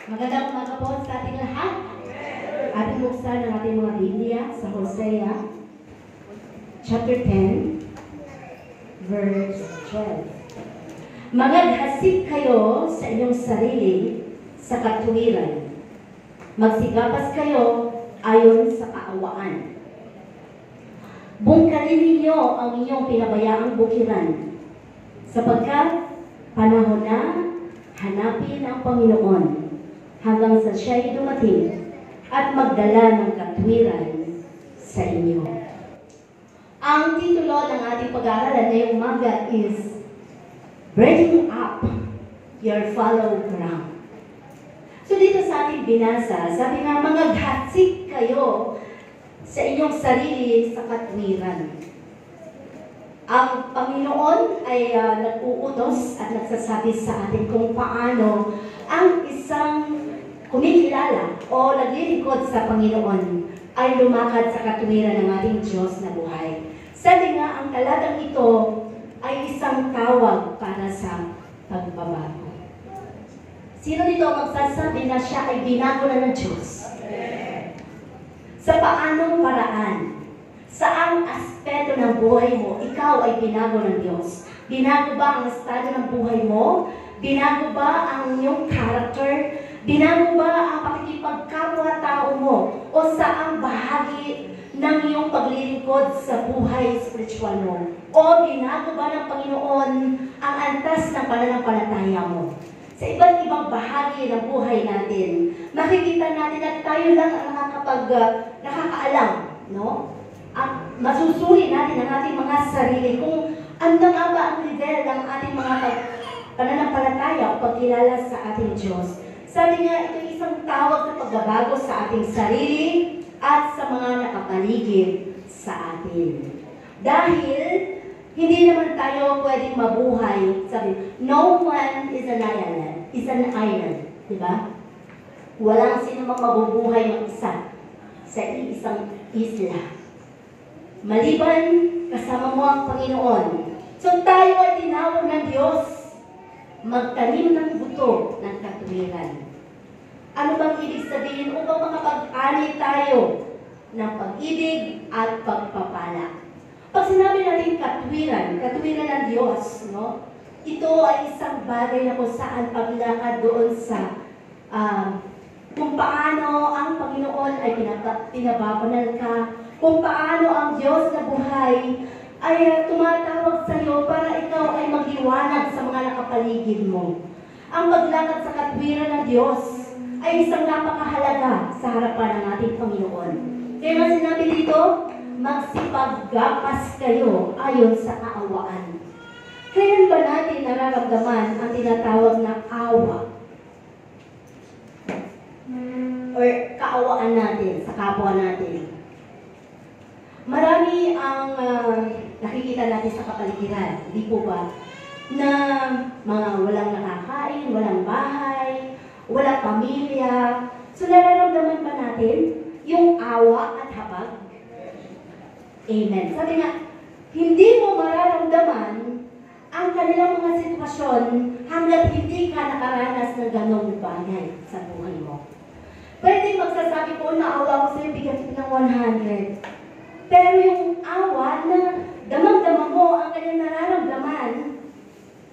Magandang umaga po sa ating lahat. Ating buksan ang ating mga Biblia sa Hosea, chapter 10, verse 12. Maghasik kayo sa inyong sarili sa katuwiran. Magsigapas kayo ayon sa kaawaan. Bungkalin ninyo ang inyong pinabayaang bukiran, sapagkat panahon na hanapin ang Panginoon hanggang sa siya'y dumating at magdala ng katwiran sa inyo. Ang titulo ng ating pag-aaralan ngayong umaga is Breaking Up Your Fallow Ground. So dito sa ating binasa, sabi nga, maghasik kayo sa inyong sarili sa katwiran. Ang Panginoon ay nag-uutos at nagsasabi sa atin kung paano ang isang kumikilala o naglilingkod sa Panginoon ay lumakad sa katwiran ng ating Diyos na buhay. Sabi nga, ang talatang ito ay isang tawag para sa pagbabago. Sino dito magsasabi na siya ay binago na ng Diyos? Sa paanong paraan? Saang aspeto ng buhay mo, ikaw ay binago ng Diyos? Binago ba ang estado ng buhay mo? Binago ba ang iyong character? Binago ba ang pakikipagkapwa-tao mo? O saang bahagi ng iyong paglilingkod sa buhay spiritual mo? O binago ba ng Panginoon ang antas ng pananampalataya mo? Sa iba't ibang bahagi ng buhay natin, makikita natin na tayo lang ang nakakaalam, no? At masusuri natin ang ating mga sarili kung ano nga ba ang level ng ating mga pananampalataya o pagkilala sa ating Diyos. Sabi nga, ito isang tawag na pagbabago sa ating sarili at sa mga nakapaligid sa atin. Dahil hindi naman tayo pwedeng mabuhay. Sabi, no one is an island. Diba? Walang sino mang mabubuhay mag-isa sa isang isla. Maliban, kasama mo ang Panginoon. So tayo ay tinawag ng Diyos magtanim ng buto ng katwiran. Ano bang ibig sabihin upang makapag-ani tayo ng pag-ibig at pagpapala? Pag sinabi natin katwiran ng Diyos, no? Ito ay isang bagay na kung saan paglakad doon sa kung paano ang Panginoon ay pinababanal ka, kung paano ang Diyos na buhay ay tumatawag sa iyo para ikaw ay magliwanag sa mga nakapaligid mo. Ang paglakad sa katwiran ng Diyos ay isang napakahalaga sa harapan ng ating Panginoon. Kaya nga sinabi dito, magsipaggapas kayo ayon sa kaawaan. Kailan ba natin nararamdaman ang tinatawag na awa? Or kaawaan natin sa kapwa natin? Marami ang nakikita natin sa kapaligiran, di po ba? Na mga walang nakakain, walang bahay, walang pamilya. So nararamdaman ba natin yung awa at habag? Amen. Sabi nga, hindi mo mararamdaman ang kanilang mga sitwasyon hanggat hindi ka nakaranas ng ganong bagay sa buhay mo. Pwede magsasabi ko na awa ko sa'yo, bigyan kita ng 100. Pero yung awa na damang-dama mo ang kanyang nararamdaman,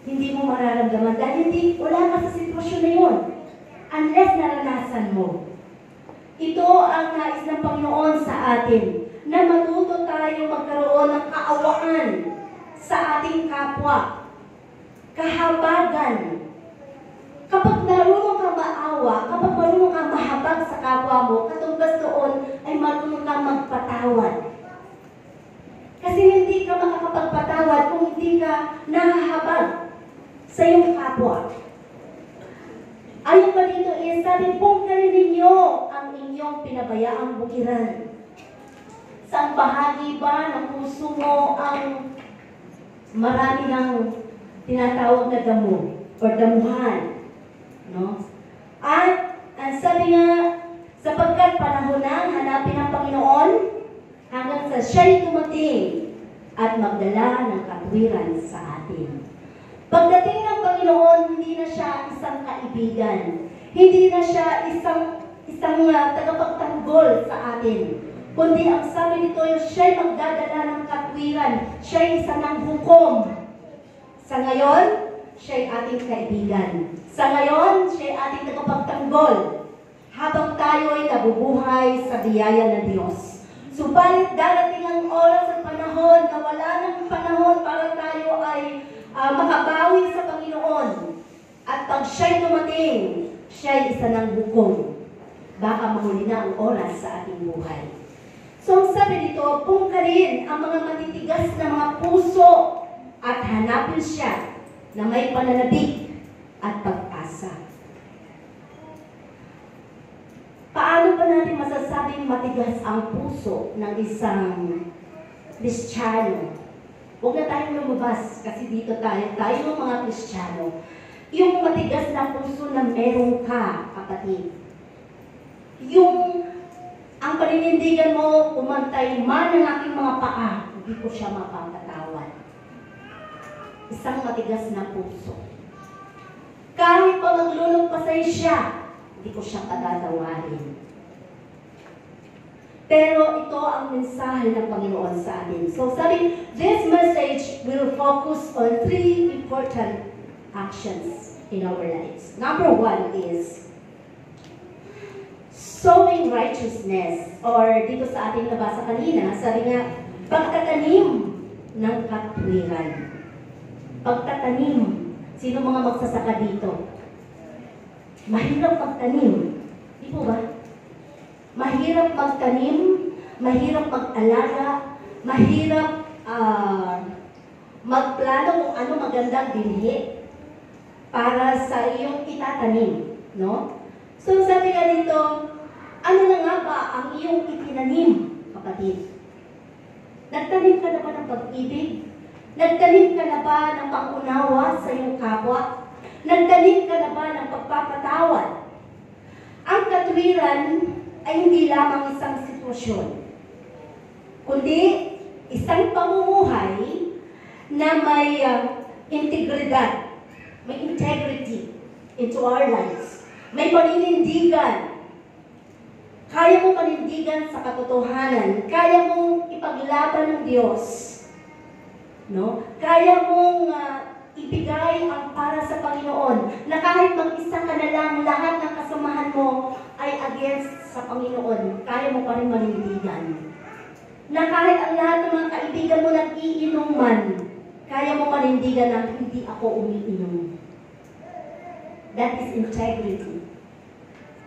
hindi mo mararamdaman dahil wala ka sa sitwasyon na yun. Unless naranasan mo. Ito ang nais ng Panginoon sa atin, na matuto tayo magkaroon ng kaawaan sa ating kapwa. Kahabagan. Kapag marunong ka maawa, kapag marunong ka mahabag sa kapwa mo, katumbas doon ay marunong ka magpatawad. Kasi hindi ka makakapagpatawad kung hindi ka nahahabag sa iyong kapwa. Ayon pa dito is, sabi, bungkalin ninyo ang inyong pinabayaang bukiran. Saan bahagi ba ng puso mo ang marami ng tinatawag na damo o damuhan? No? At ang sabi nga, sapagkat panahon na hanapin ang Panginoon hanggang sa siya'y dumating at magdala ng katwiran sa atin. Pagdating ng Panginoon, hindi na siya isang kaibigan. Hindi na siya isang tagapagtanggol sa atin. Kundi ang sabi nito, siya'y magdadala ng katwiran. Siya'y isa ng hukom. Sa ngayon, siya'y ating kaibigan. Sa ngayon, siya'y ating tagapagtanggol. Habang tayo'y nabubuhay sa biyaya ng Diyos. Subalit darating ang oras at panahon na wala ng panahon para tayo ay makabawi sa Panginoon. At pag siya'y dumating, siya'y isa ng hukom. Baka mahuli na ang oras sa ating buhay. So, ang sabi dito, pungkarin ang mga matitigas na mga puso at hanapin siya na may pananabik at pag-asa. Paano ba natin masasabing matigas ang puso ng isang Kristiyano? Huwag na tayong lumabas kasi dito tayo mga Kristiyano. Yung matigas na puso na meron ka, kapatid. Yung ang paninindigan mo, umantay man ang aking mga paa, hindi ko siya mapapatawad. Isang matigas na puso. Kahit pa maglulumpasay siya, hindi ko siya patatawarin. Pero ito ang mensahe ng Panginoon sa atin. So sabi, this message will focus on 3 important actions in our lives. Number 1 is sowing righteousness, or dito sa ating nabasa kanina, sabi nga, pagtatanim ng katwiran. Pagtatanim. Sino mga magsasaka dito? Mahirap magtanim. Di po ba? Mahirap magtanim, mahirap mag-alaga, mahirap magplano kung ano magandang binhi para sa iyong itatanim. No? So sabi nga dito, ano na nga ba ang iyong itinanim, kapatid? Nagtanim ka na ba ng pag-ibig? Nagtanim ka na ba ng pang-unawa sa iyong kapwa? Nagtanim ka na ba ng pagpapatawad? Ang katwiran ay hindi lamang isang sitwasyon, kundi isang pamumuhay na may integridad, may integrity into our lives. May paninindigan. Kaya mo panindigan sa katotohanan. Kaya mong ipaglaban ng Diyos. No? Kaya mong ibigay ang para sa Panginoon. Na kahit mag-isa ka na lang, lahat ng kasamahan mo ay against sa Panginoon. Kaya mo pa rin manindigan. Na kahit ang lahat ng mga kaibigan mo nag-iinuman, kaya mo manindigan na hindi ako umiinom. That is integrity.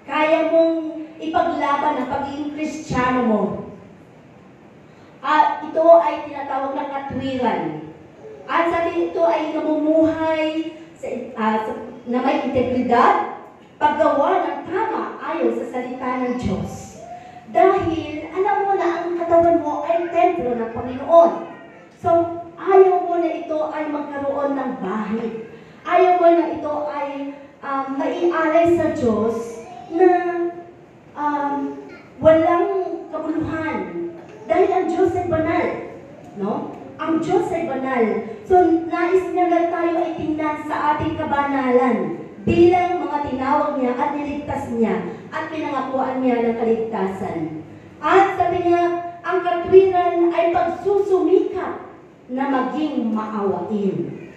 Kaya mong ipaglaban ang pagiging Kristiyano mo. At ito ay tinatawag na katwiran. At sa atin ito ay namumuhay na may integridad, paggawa ng tama ayon sa salita ng Diyos. Dahil alam mo na ang katawan mo ay templo ng Panginoon. So, ayaw mo na ito ay magkaroon ng bahid. Ayaw mo na ito ay maialay sa Diyos na walang kabuluhan. Dahil ang Diyos ay banal. No? Ang Diyos ay banal. So, nais niya na tayo ay tingnan sa ating kabanalan bilang mga tinawag niya at niligtas niya at pinangakuan niya ng kaligtasan. At sabi niya, ang katwiran ay pagsusumikap na maging maawain.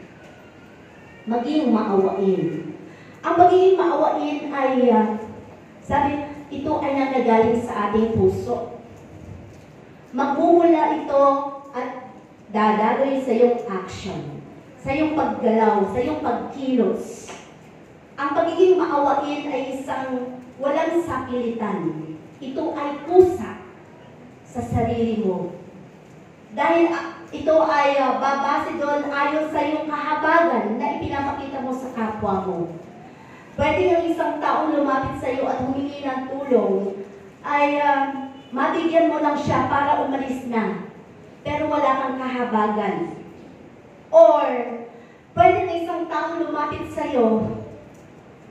Maging maawain. Ang pagiging maawain ay, sabi, ito ay nanggagaling sa ating puso. Magmumula ito at dadaloy sa iyong action, sa iyong paggalaw, sa iyong pagkilos. Ang pagiging maawain ay isang walang sapilitan. Ito ay kusa sa sarili mo. Dahil ito ay babase doon ayon sa iyong kahabagan na ipinapakita mo sa kapwa mo. Pwede yung isang taong lumapit sa iyo at humingi ng tulong ay mabigyan mo lang siya para umalis na. Pero wala kang kahabagan. Or, pwede na isang taong lumapit sa iyo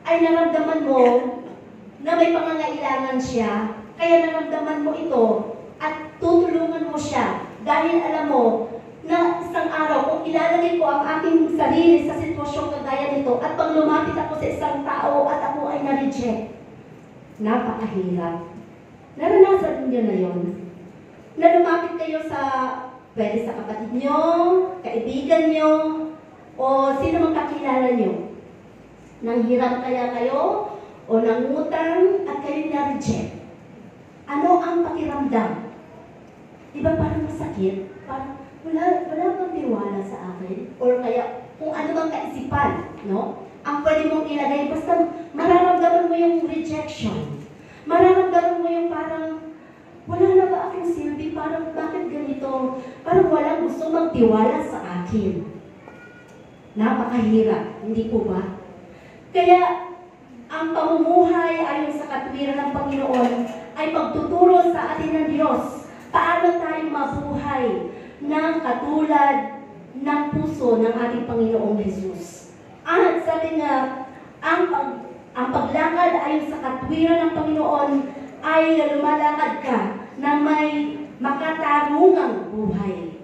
ay naramdaman mo na may pangangailangan siya, kaya naramdaman mo ito at tutulungan mo siya dahil alam mo na isang araw, kung ilalagay ko ang aking sarili sa sitwasyong kagaya nito, at pag lumapit ako sa isang tao at ako ay na-reject, napakahirap. Naranasan niyo na yun. Na lumapit kayo sa, pwede sa kapatid nyo, kaibigan nyo, o sino mang kakilala nyo. Nanghiram kaya kayo, o nangutang, at kayo na-reject. Ano ang pakiramdam? Diba parang masakit? Parang wala bang tiwala sa akin? Or kaya, kung ano bang kaisipan, no? Ang pwede mong ilagay, basta mararamdaman mo yung rejection. Mararamdaman mo yung parang, wala na ba akong silbi? Parang, bakit ganito? Parang walang gusto magtiwala sa akin. Napakahirap, hindi po ba? Kaya, ang pamumuhay ayon sa katwiran ng Panginoon ay pagtuturo sa atin ng Diyos. Paano tayo mabuhay ng katulad ng puso ng ating Panginoong Jesus. At sabi nga, ang paglakad ayon sa katwiran ng Panginoon ay lumalakad ka na may makatarungang buhay.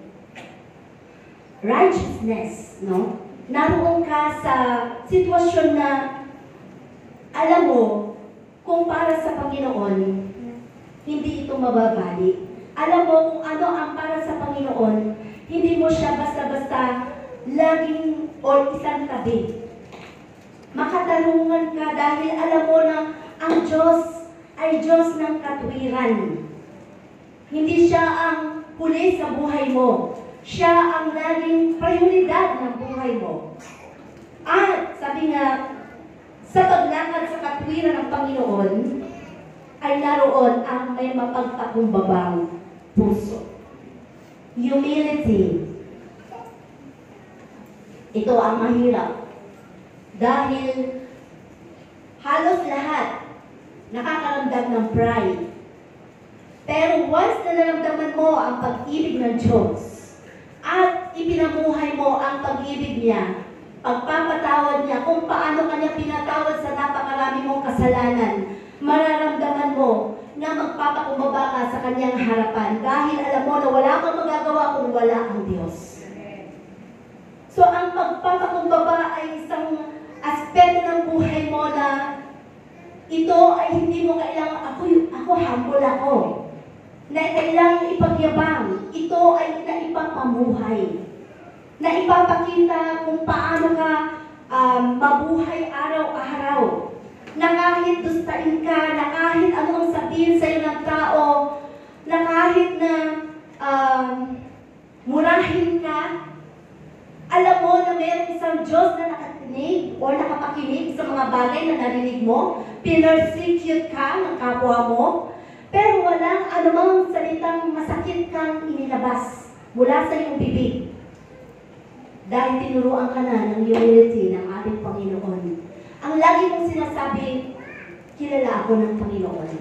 Righteousness, no? Naroon ka sa sitwasyon na alam mo kung para sa Panginoon, hindi ito mababali. Alam mo kung ano ang para sa Panginoon, hindi mo siya basta-basta laging o isang tabi. Makatarungan ka dahil alam mo na ang Diyos ay Diyos ng katwiran. Hindi siya ang huli sa buhay mo. Siya ang laging prioridad ng buhay mo. At sabi nga, sa paglakad sa katwiran ng Panginoon, ay naroon ang may mapagpakumbabang puso. Humility. Ito ang mahirap. Dahil halos lahat nakakaramdam ng pride. Pero once na naramdaman mo ang pag-ibig ng Diyos at ipinamuhay mo ang pag-ibig niya, pagpapatawad niya, kung paano kanya pinatawad sa napakarami mong kasalanan, mararamdaman mo na magpapakumbaba ka sa kanyang harapan dahil alam mo na wala kang magagawa kung wala ang Diyos. So, ang pagpapakumbaba ay isang aspeto ng buhay mo na ito ay hindi mo kailangan, ako humble ako, na kailangan ipagyabang. Ito ay naipapamuhay, na ipapakita kung paano ka mabuhay araw-araw. Na kahit dustain ka, na kahit anong sabihin sa'yo ng tao, na kahit na murahin ka, alam mo na mayroong isang Diyos na nakakinig o nakapakinig sa mga bagay na narinig mo, pinersecute ka ng kapwa mo, pero walang anumang salitang masakit kang inilabas mula sa iyong bibig. Dahil tinuruan ka na ng humility ng ating Panginoon. Ang lagi mong sinasabi, kilala ako ng Panginoon.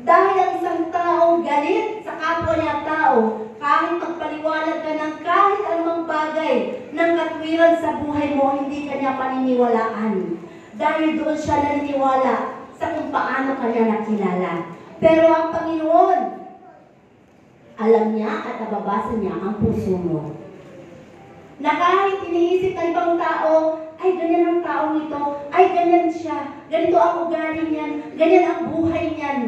Dahil ang isang tao galit sa kapwa niya tao, kahit magpaliwanag ka ng kahit anumang bagay ng katwiran sa buhay mo, hindi ka niya paniniwalaan. Dahil doon siya naniniwala sa kung paano ka niya nakilala. Pero ang Panginoon, alam niya at nababasa niya ang puso mo. Na kahit iniisip ng ibang tao, ay ganyan ang tao nito, ay ganyan siya, ganito ang ugali niyan, ganyan ang buhay niyan.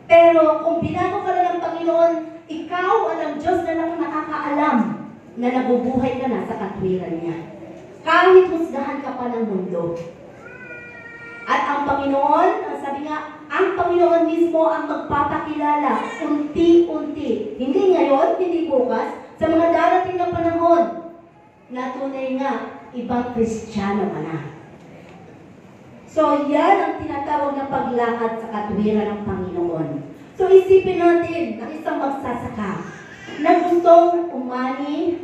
Pero kung binago ka na ng Panginoon, ikaw at ang Diyos na lang nakakaalam na nabubuhay ka na sa katwiran niya. Kahit husgahan ka pa ng mundo. At ang Panginoon, ang sabi nga, ang Panginoon mismo ang magpapakilala unti-unti. Hindi ngayon, hindi bukas, sa mga darating na panahon, na tunay nga, ibang Kristiyano ka na. So, yan ang tinatawag na paglakad sa katwiran ng Panginoon. So, isipin natin ang isang magsasaka na gustong umani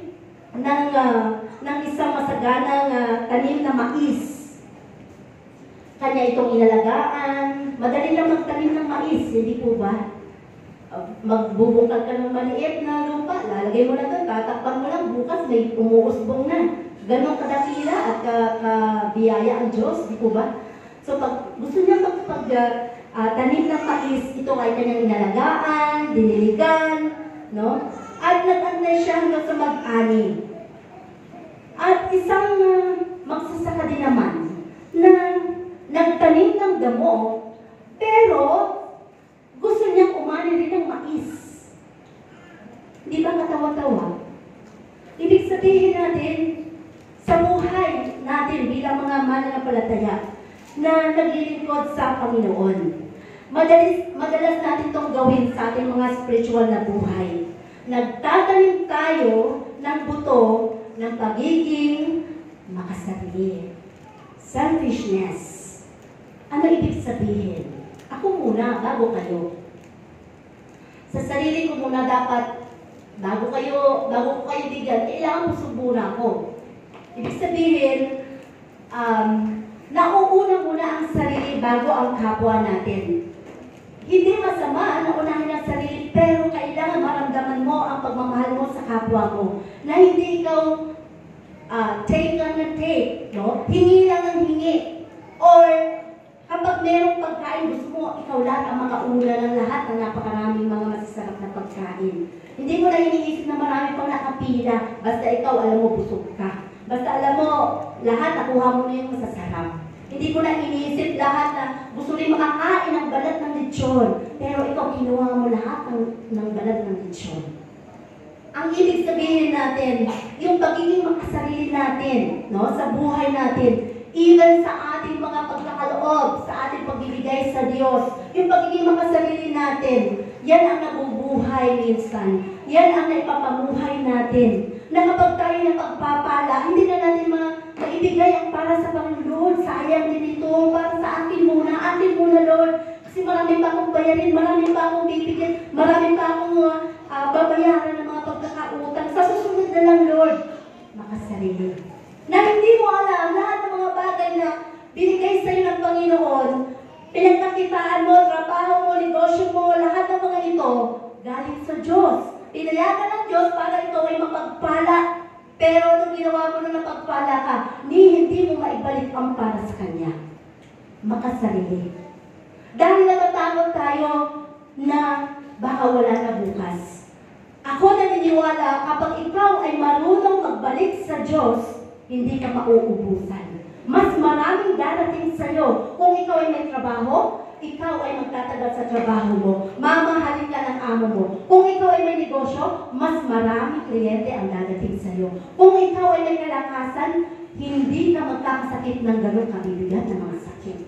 ng isang masaganang tanim na mais. Kanya itong inalagaan. Madali lang magtanim ng mais, hindi po ba? Magbubungkal ka ng maliit na lupa, lalagay mo na doon, tatakpan mo lang, bukas may umuusbong na. Ganon kadakila at kabiyaya ang Diyos, di po ba? So, pag gusto niya tanim ng mais, ito ay kanyang inalagaan, diniligan, no? At nag-antay siya hanggang sa mag-ani. At isang magsasaka din naman na nagtanim ng damo, pero gusto niyang umani rin ng mais. Di ba katawa-tawa? Ibig sabihin natin, sa buhay natin bilang mga mananampalataya na naglilingkod sa Panginoon, madalas natin itong gawin sa ating mga spiritual na buhay. Nagtatanim tayo ng buto ng pagiging makasarili. Selfishness. Ano ibig sabihin? Ako muna, bago kayo. Sa sarili ko muna dapat, bago ko kayo bigyan, kailangan ko muna ako. Ibig sabihin, nauuna muna ang sarili bago ang kapwa natin. Hindi masama na unahin ang sarili, pero kailangan maramdaman mo ang pagmamahal mo sa kapwa mo. Na hindi ikaw take lang na take, no? Hingi lang ng hingi. Or kapag merong pagkain, gusto mo, ikaw lang ang makauna ng lahat ng napakaraming mga masasarap na pagkain. Hindi mo na iniisip na marami pang nakapila, basta ikaw alam mo busog ka. Basta alam mo, lahat nakuha mo na yung masasarap. Hindi mo na iniisip lahat na gusto rin makakain ng balat ng lechon, pero ikaw kinuha mo lahat ng balat ng lechon. Ang ibig sabihin natin, yung pagiging makasarili natin, no, sa buhay natin, even sa ating mga pagkakaloob, sa ating pagbibigay sa Diyos, yung pagiging makasarili natin, yan ang nabubuhay minsan. Yan ang naipapamuhay natin. Na kapag tayo napagpapala, hindi na natin maibigay ang para sa Panginoon. Sayang din ito, para sa akin muna, Lord. Kasi marami pa akong bayarin, marami pa akong bibigyan, marami pa akong babayaran ng mga pagkakautang. Sa susunod na lang, Lord, makasarili. Na hindi mo alam lahat ng mga bagay na binigay sa iyo ng Panginoon, pinagkakitaan mo, trabaho mo, negosyo mo, lahat ng mga ito, galing sa Diyos. Pinayagan ng Diyos para ikaw ay mapagpala. Pero nung ginawa mo na napagpala ka, hindi mo maibalik ang para sa Kanya. Makasarili. Dahil natatakot tayo na baka wala na bukas. Ako naniniwala kapag ikaw ay marunong magbalik sa Diyos, hindi ka mauubusan. Mas maraming darating sa iyo. Kung ikaw ay may trabaho, ikaw ay magtatagal sa trabaho mo. Mamahalin ka ng amo mo. Kung ikaw ay may negosyo, mas maraming kliyente ang dadating sa iyo. Kung ikaw ay may kalakasan, hindi ka magkakasakit ng ganun kabibigat na mga sakit.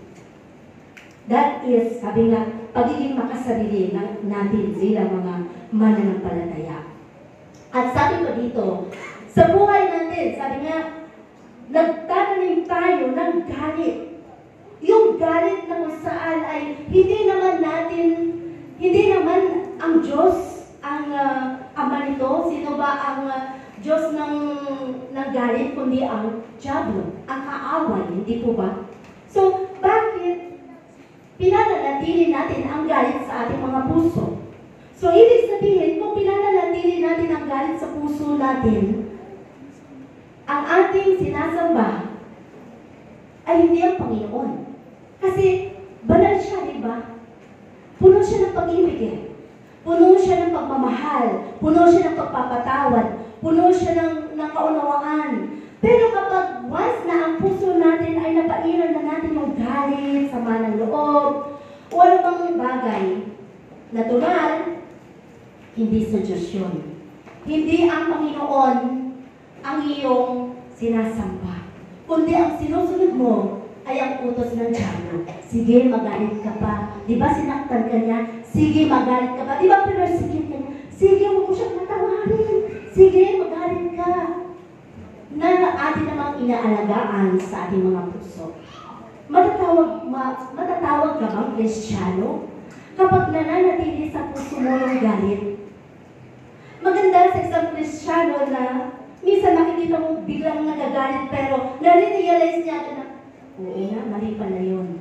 That is, sabi nga, pagiging makasarili natin bilang mga mananampalataya. At sabi ko dito, sa buhay natin, sabi nga, nagtatanim tayo ng galit. Yung galit na kung saan ay hindi naman ang Diyos ang ama nito. Sino ba ang Diyos ng galit, kundi ang Diablo, ang kaaway, hindi po ba? So, bakit pinananatili natin ang galit sa ating mga puso? So, ibig sabihin, kung pinananatili natin ang galit sa puso natin, ang ating sinasamba ay hindi ang Panginoon. Kasi banal siya, di ba? Puno siya ng pag-ibig eh. Puno siya ng pagmamahal. Puno siya ng pagpapatawad. Puno siya ng kaunawaan. Pero kapag once na ang puso natin ay napairan na natin yung galit, sama ng loob, o ano bang bagay, natural, hindi sa Diyos yun. Hindi ang Panginoon ang iyong sinasamba. Kundi ang sinusunod mo ay ang utos ng Diablo. Sige, magalit ka pa. Di ba sinaktan ka niya? Sige, magalit ka pa. Di ba pinersikit ka niya? Sige, huwag mo siyang matawarin. Sige, magalit ka. Na atin namang inaalagaan sa ating mga puso. Matatawag ka bang Kristiyano? Kapag nananatili sa puso mo yung galit. Maganda sa isang Kristiyano na minsan nakikita mo biglang nagagalit pero nare-realize niya na oo na, mali pala yun.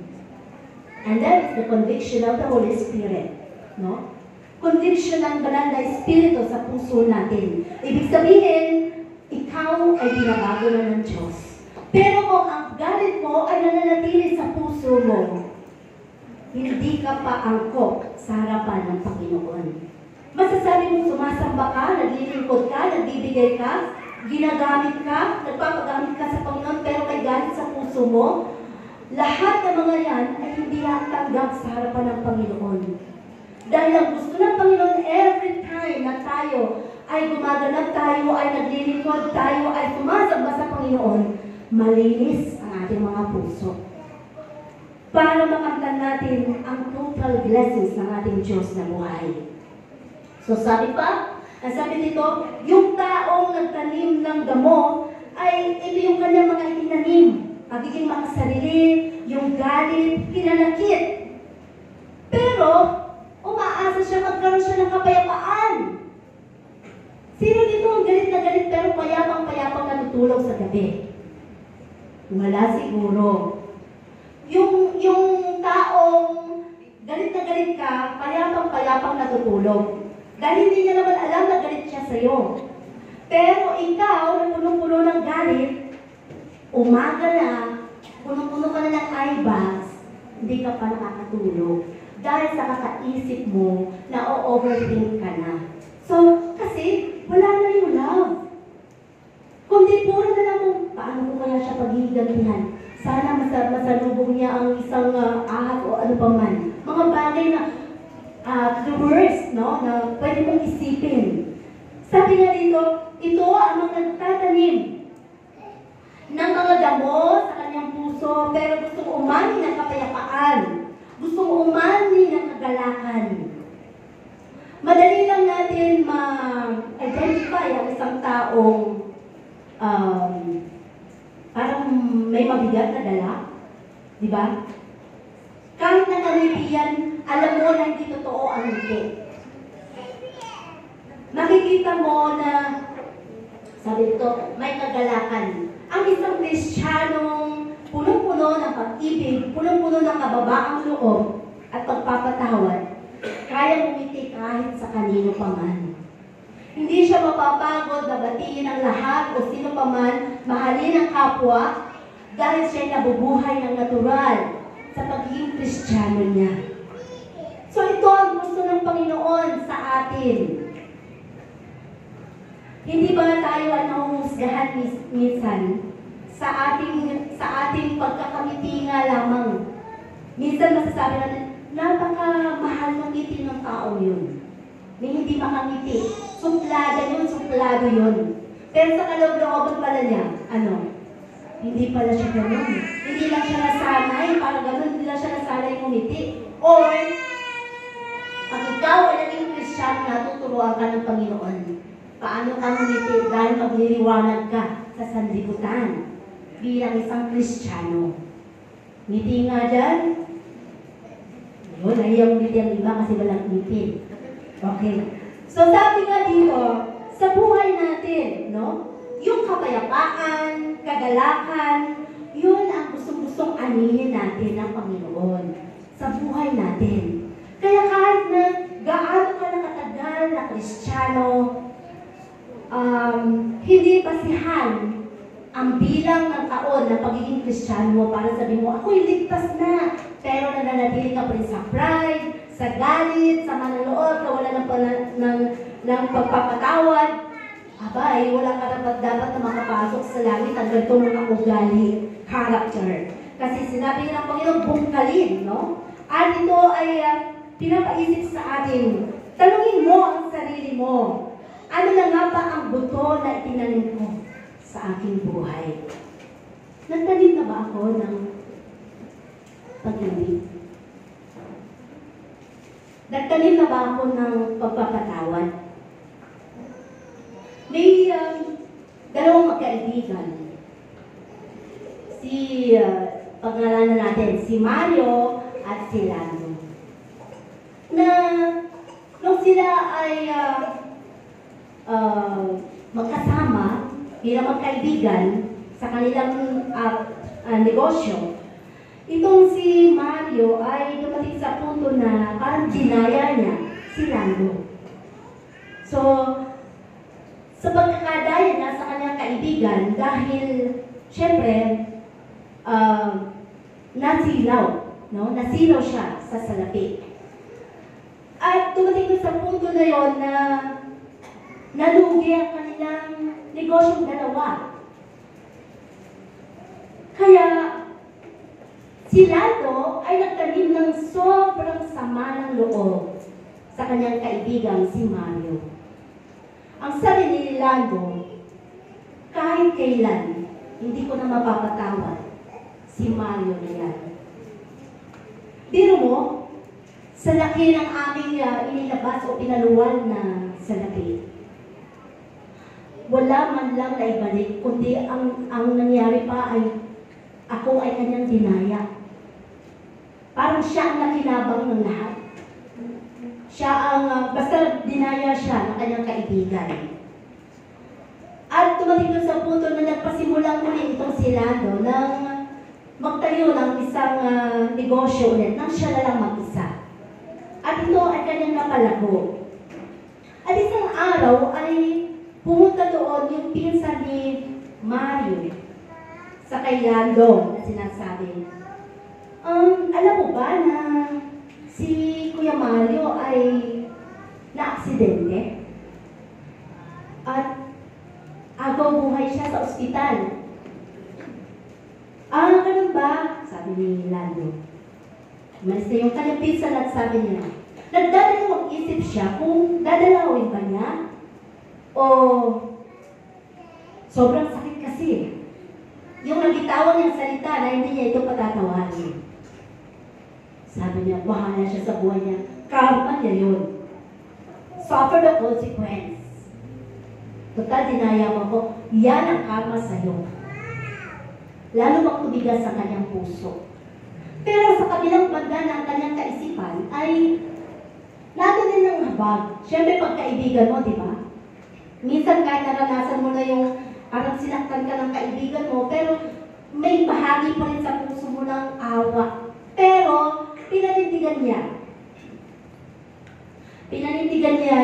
And that is the conviction of the Holy Spirit. No? Conviction ng banal na Espiritu sa puso natin. Ibig sabihin, ikaw ay binabago na ng Diyos. Pero kung ang galit mo ay nananatili sa puso mo, hindi ka pa angkop sa harapan ng Panginoon. Masasabi mong sumasamba ka, naglilingkod ka, nagbibigay ka, ginagamit ka, nagpapagamit ka sa Panginoon, pero may galit sa puso mo. Lahat ng mga yan ay hindi tanggap sa harapan ng Panginoon. Dahil ang gusto ng Panginoon every time na tayo ay gumaganap, tayo ay naglilingkod, tayo ay sumasamba sa Panginoon, malinis ang ating mga puso. Para makamtan natin ang total blessings ng ating Diyos na buhay. So sabi pa, ang sabi dito, yung taong nagtanim ng damo ay ito yung kanyang mga itinanim. Pagiging makasarili, yung galit, hinanakit. Pero, umaasa siya, magkaroon siya ng kapayapaan. Sino dito ang galit na galit pero payapang-payapang natutulog sa gabi? Wala siguro. Yung taong galit na galit ka, payapang-payapang natutulog. Dahil hindi niya naman alam na galit siya sa'yo. Pero ikaw, na punong-puno ng galit, umaga na, punong-puno ka na ng eye bags, hindi ka pa nakakatulog. Dahil sa kakaisip mo na o-overthink ka na. So, kasi, wala na yung love. Kundi puro na lang kung paano ko kaya siya paghihigantihan. Sana masalubong niya ang isang ahas o ano pa man. Mga bagay na the worst, no? Na pwede mong isipin. Sabi nga dito, ito ang mga nagtatanim ng mga damo sa kanyang puso, pero gustong umani ng kapayapaan. Gustong umani ng kagalakan. Madali lang natin ma-identify ang isang taong parang may mabigat na dala. Di ba? Kahit na kanibiyan, alam mo na hindi totoo ang ngiti. Makikita mo na, sabi ito, may kagalakan. Ang isang Kristiyanong punong-puno ng pag-ibig, punong-puno ng kababaang loob at pagpapatawad, kaya umiti kahit sa kanino pa man. Hindi siya mapapagod na batiin ang lahat o sino pa man, mahalin ang kapwa, dahil siya'y nabubuhay ng natural sa pagiging Kristiyano niya. So ito ang gusto ng Panginoon sa atin. Hindi ba tayo ay nahuhusgahan minsan sa ating pagkakamiti nga lamang? Minsan masasabi natin, napaka-mahal ng ngiti ng tao yun. May hindi makangiti. Suplado yun. Pero sa kaloob-looban pala niya, hindi pala siya ganun. Hindi lang siya nasanay, para ganun, hindi lang siya nasanay ngumiti. Or, pag ikaw ay naging Kristiyano, natuturuan ka ng Panginoon. Paano ka ngumiti dahil magliliwanag ka sa sanlibutan bilang isang Kristiyano. Ngiti nga dyan. Yun, nahiyaw ngiti ang iba kasi walang ngiti. Okay. So, sabi nga dito, sa buhay natin, no? Yung kapayapaan, kagalakan, yun ang gustong-gustong anihin natin ng Panginoon sa buhay natin. Kaya kahit na gaano ka na katagal na Kristiyano, hindi basihan ang bilang ng taon ng pagiging Kristiyano mo para sabihin mo, ako'y ligtas na, pero nananatili ka pa rin sa pride, sa galit, sa manaloob, na wala ng pagpapatawad. Abay, wala ka dapat na makapasok sa langit ang ganitong mga ugali, character. Kasi sinabi ng Panginoon, bungkalin, no? At ito ay pinapaisip sa atin. Tanungin mo ang sarili mo. Ano na nga ba ang buto na itinanim ko sa aking buhay? Nagtanim na ba ako ng pag-ibig? Nagtanim na ba ako ng pagpapatawad? May dalawang magkaibigan. Pangalanan natin, si Mario at si Lando. Na nung sila ay magkasama bilang magkaibigan sa kanilang negosyo, itong si Mario ay dumating sa punto na parang dinaya niya si Lando. So, sa pagkakadaya niya sa kanyang kaibigan, dahil, syempre, nasilaw siya sa salapi. At dumating sa sa punto na yon na nalugi ang kanilang negosyong dalawa. Kaya si Lando ay nagtanim ng sobrang sama ng loob sa kanyang kaibigang si Mario. Ang sabi ni Lando, kahit kailan, hindi ko na mapapatawad si Mario na yan. Biro mo, sa laki ng aming inilabas o pinaluwal na salapi, wala man lang na ibalik, kundi ang nangyari pa ay ako ay kanyang dinaya. Parang siya ang nakinabang ng lahat. Siya ang, basta dinaya siya ng kanyang kaibigan. At tumating doon sa punto na nagpasimulang muli itong si Lando nang magtayo ng isang negosyo ulit nang siya na lang mag-isa. At ito ay kanyang napalago. At isang araw ay pumunta doon yung pinsan ni Mario sa kay Lando na sinasabi, alam mo ba na si Kuya Mario ay na-aksidente? At agaw buhay siya sa ospital. Ganun ba? Sabi ni Lando. Mas na yung kanyang pinsan at sabi niya, nagdadalawang isip siya kung dadalawin ba niya o sobrang sakit kasi. Yung nagitawan niyang salita na hindi niya ito patatawanin. Sabi niya, bahala siya sa buhay niya. Karma niya yun. Suffer the consequence. Total, dinaya mo ko, yan ang karma sa'yo. Lalo magtubigan sa kanyang puso. Pero sa kabilang banda ng kanyang kaisipan ay natin din ng habag. Siyempre, pagkaibigan mo, di ba? Minsan kahit naranasan mo na yung parang sinaktan ka ng kaibigan mo, pero may bahagi pa rin sa puso mo ng awa. Pero, pinanindigan niya. Pinanindigan niya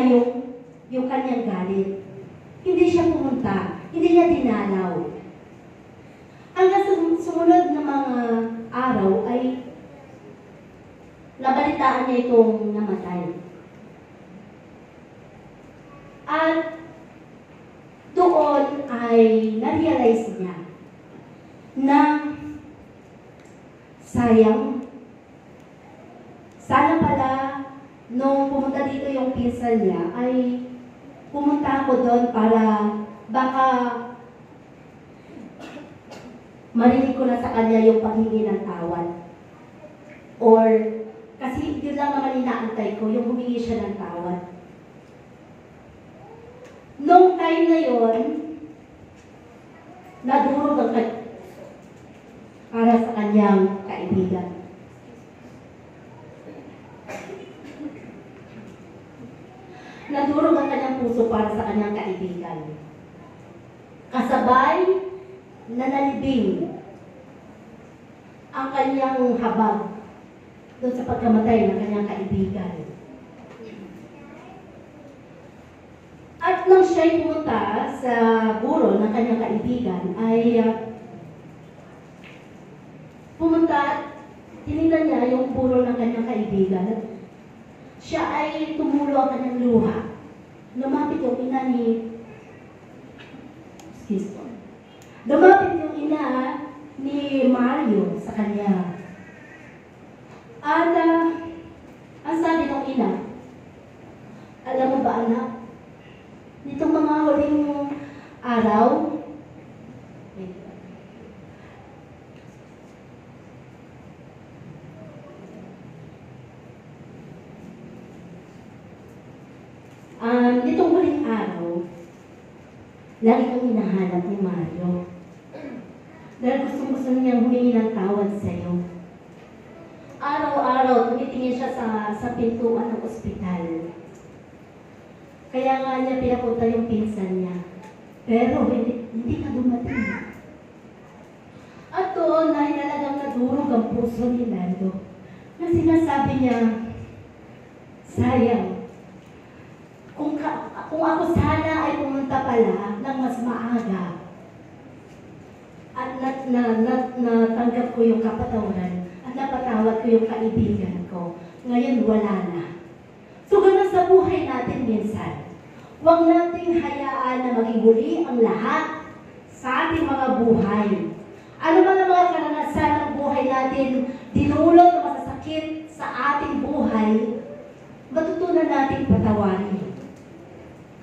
yung kanyang galit. Hindi siya pumunta. Hindi niya dinalaw. Hanggang sumunod na mga araw ay nabalitaan niya itong namatay. At doon ay na-realize niya na sayang, sana pala nung pumunta dito yung pinsan niya ay pumunta ako doon para baka marinig ko na sa kanya yung paghingi ng tawad. Or, kasi yun lang naman inaantay ko, yung humingi siya ng tawad. Nung time na yun, nadurog ang para sa kanyang kaibigan. Nadurog ang kanyang puso para sa kanyang kaibigan. Kasabay, nanalibing ang kanyang habag doon sa pagkamatay ng kanyang kaibigan. At nang siya'y pumunta sa burol ng kanyang kaibigan, ay pumunta at tinignan niya yung burol ng kanyang kaibigan. Siya ay tumulo ang kanyang luha. Lumapit yung ina ni Lumapit yung ina ni Mario sa kanya. At ang sabi ng ina, alam mo ba anak, nitong mga huling araw, nitong huling araw, lagi kang hinahanap ni Mario. Dahil gusto niyang humingi ng tawad sa'yo. Araw-araw, tumitingin siya sa pintuan ng ospital. Kaya nga niya pinapunta yung pinsan niya. Pero hindi ka dumating. At doon ay talagang nadurog ang puso ni Lando. Na sinasabi niya, sayang, kung ako sana ay pumunta pala ng mas maaga at natanggap ko yung kapatawaran at napatawad ko yung kaibigan ko, ngayon wala na. So ganun sa buhay natin minsan. Huwag nating hayaan na maging huli ang lahat sa ating mga buhay. Ano man ang mga karanasan ng buhay natin, dinulot na masasakit sa ating buhay, matutunan natin patawarin.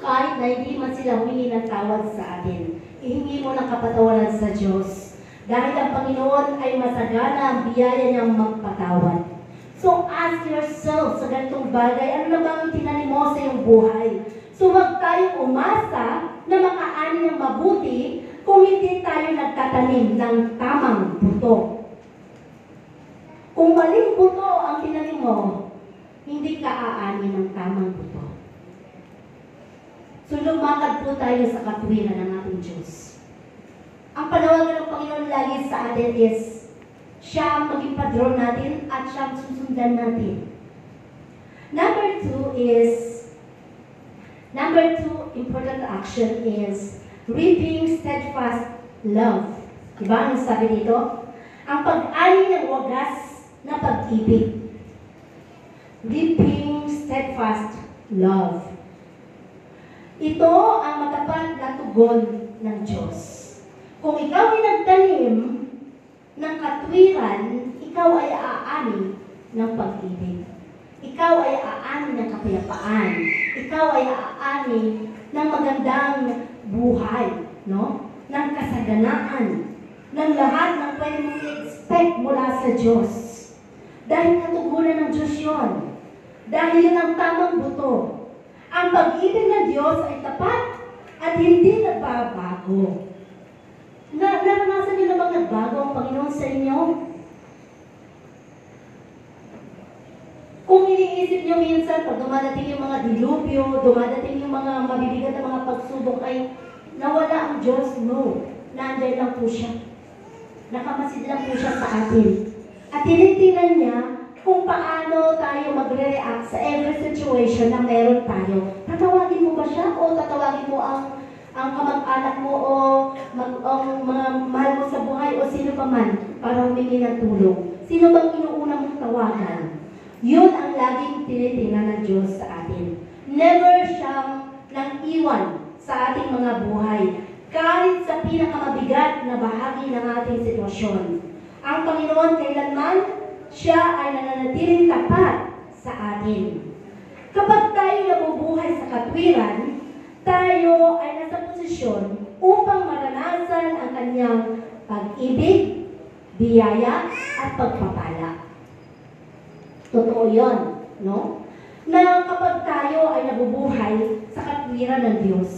Kahit na hindi man sila humingi ng tawad sa atin, ihingi mo ng kapatawaran sa Diyos. Dahil ang Panginoon ay masagana ang biyaya niyang magpatawad. So ask yourself sa ganitong bagay, ano na bang tinanim mo sa iyong buhay? So huwag tayong umasa na makaani ng mabuti kung hindi tayo nagtatanim ng tamang buto. Kung maling buto ang tinanim mo, hindi ka aani ng tamang buto. So lumakad po tayo sa katwiran ng ating Diyos. Ang panawagan ng Panginoon lagi sa atin is, siya ang maging padron natin at siya ang susundan natin. Number two important action is reaping steadfast love. Diba? Ano sabi dito? Ang pag-ani ng wagas na pag-ibig. Reaping steadfast love. Ito ang matapat na tugon ng Diyos. Kung ikaw ay nagtanim ng katwiran, ikaw ay aani ng pag-ibig. Ikaw ay aani ng kapayapaan. Ikaw ay aani ng magandang buhay, no? Ng kasaganaan, ng lahat ng pwede mong i-expect mula sa Diyos. Dahil katugunan ng Diyos yun. Dahil yun ang tamang buto. Ang pag-ibig ng Diyos ay tapat at hindi nagbabago. Naranasan niyo na bang nagbago ang Panginoon sa inyo? Kung iniisip niyo minsan, pag dumadating yung mga dilubyo, dumadating yung mga mabibigat na mga pagsubok, ay nawala ang Diyos? No. Nandiyan lang po siya. Nakamasid lang po siya sa atin. At tinitingnan niya kung paano tayo magre-react sa every situation na meron tayo. Tatawagin mo ba siya? O tatawagin mo ang kamag-anak mo o ang mga mahal mo sa buhay o sino pa man para humingi ng tulong? Sino bang inuuna mong tawagan? Yun ang laging tinitingnan ng Diyos sa atin. Never siyang nang iwan sa ating mga buhay, kahit sa pinakamabigat na bahagi ng ating sitwasyon. Ang Panginoon kailanman, siya ay nananatiling tapat sa atin. Kapag tayo nabubuhay sa katwiran, tayo ay nasa posisyon upang maranasan ang kanyang pag-ibig, biyaya, at pagpapala. Totoo yun, no? Na kapag tayo ay nabubuhay sa katwiran ng Diyos,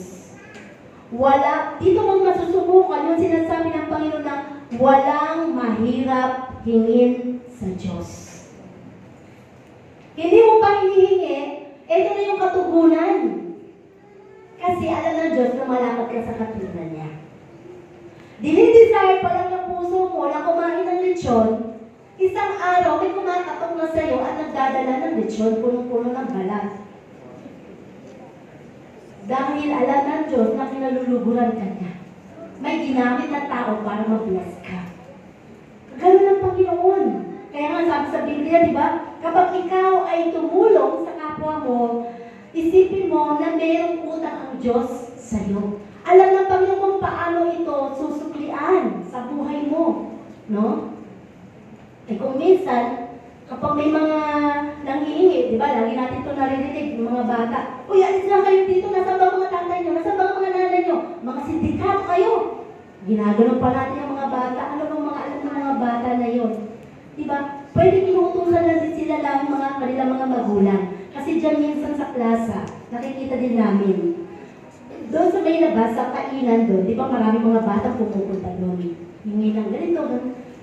dito mong masusubukan yung sinasabi ng Panginoon na walang mahirap hingin sa Diyos. Hindi mo pa hinihingi, ito na yung katugunan. Kasi alam ng Diyos na malakad ka sa katwiran niya. Dinidesire pa lang ng puso mo na kumain ng lechon, isang araw may kumakatok na sa'yo at nagdadala ng lechon, punong-puno ng balat. Dahil alam ng Diyos na kinaluluguran ka niya. May ginamit na tao para mag-bless ka. Ganun ang Panginoon. Kaya nga sabi sa Biblia, di ba? Kapag ikaw ay tumulong sa kapwa mo, isipin mo na mayroong utang ang Diyos sa iyo. Alam ng Panginoon kung paano ito susuklian sa buhay mo. No? Eh kung minsan, kapag may mga nanghihingi, di ba? Lagi natin ito naririnig, yung mga bata. Uy, alis lang kayo dito. Nasaan ba ang mga tatay nyo? Nasaan ba ang mga nanay nyo? Mga sindikato kayo. Ginaganon pa natin yung mga bata. Ano bang mga alam ng mga bata na yun? Di ba? Pwede inuutusan na din sila lang mga kanilang mga magulang. Kasi dyan minsan sa plaza, nakikita din namin. Doon sa may labas, sa kainan doon, di ba maraming mga bata pumupunta doon. Hingi ng ganito.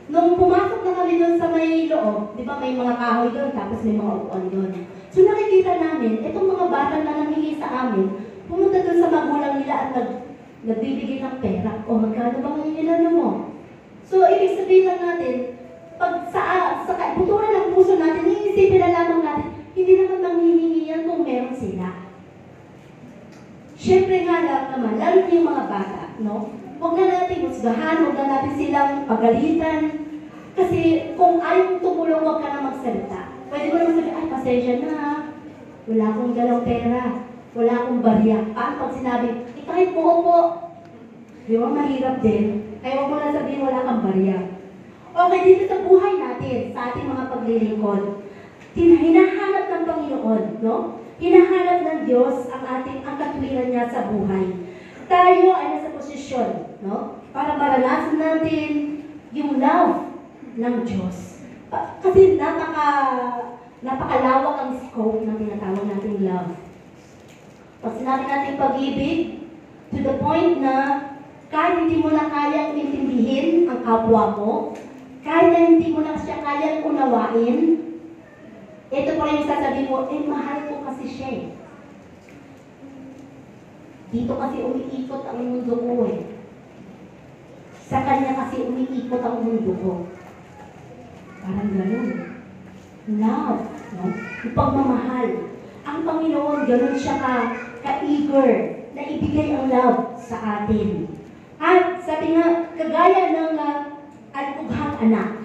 Nung pumasok na kami doon sa may loob, di ba may mga kahoy doon, tapos may mga upuan doon. So nakikita namin, itong mga bata na nangingi sa amin, pumunta doon sa magulang nila at nagbibigay ng pera. O magkano ba ngayon nilano mo? So ibig sabihin lang natin, pag sa kaibuturan ng puso natin, iisipin na lamang natin, hindi naman manghihingi yan kung meron sila. Siyempre nga lang naman, lalo na yung mga bata, no? Huwag na natin husgahan, huwag na natin silang pagalitan. Kasi kung ayaw tumulong, huwag ka na magsalita. Pwede mo naman sabihin, ay, pasensya na. wala akong dalang pera, wala akong barya. Paano pag sinabi, kahit buo po, di ba mahirap din? Kaya huwag mo na sabihin wala kang barya. Okay, dito sa buhay natin, sa ating mga paglilingkod, hinahanap ng Panginoon, no? Hinahanap ng Diyos ang katwiran niya sa buhay. Tayo ay nasa posisyon, no? Para maranasan natin yung love ng Diyos. Kasi napakalawak ang scope ng tinatawag nating love. Pag sinabi natin pag-ibig, to the point na kahit hindi mo na kayang intindihin ang kapwa mo, kahit na hindi mo na siya kayang unawain, ito pa rin yung sasabihin mo, mahal ko kasi siya eh. Dito kasi umiikot ang mundo ko eh. Sa kanya kasi umiikot ang mundo ko. Parang gano'n. Love, no? Yung pagmamahal. Ang Panginoon, gano'n siya ka-eager na ibigay ang love sa atin. At sabi nga, kagaya ng alpughang anak.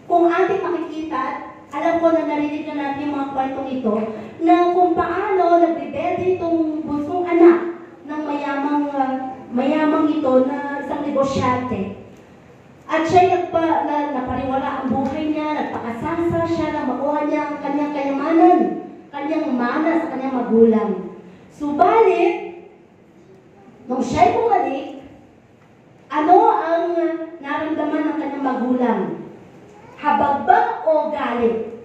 Kung ating makikita, alam ko na narinig na natin yung mga kwentong ito, na kung paano nagrebelde itong bunsong anak ng mayamang ito na isang negosyante. At siya napariwala ang buhay niya, nagpakasasa siya na makuha niya ang kanyang kayamanan, kanyang mana sa kanyang magulang. Subalit, nung siya'y bumalik, ano ang naramdaman ng kanyang magulang? Habag ba o galit?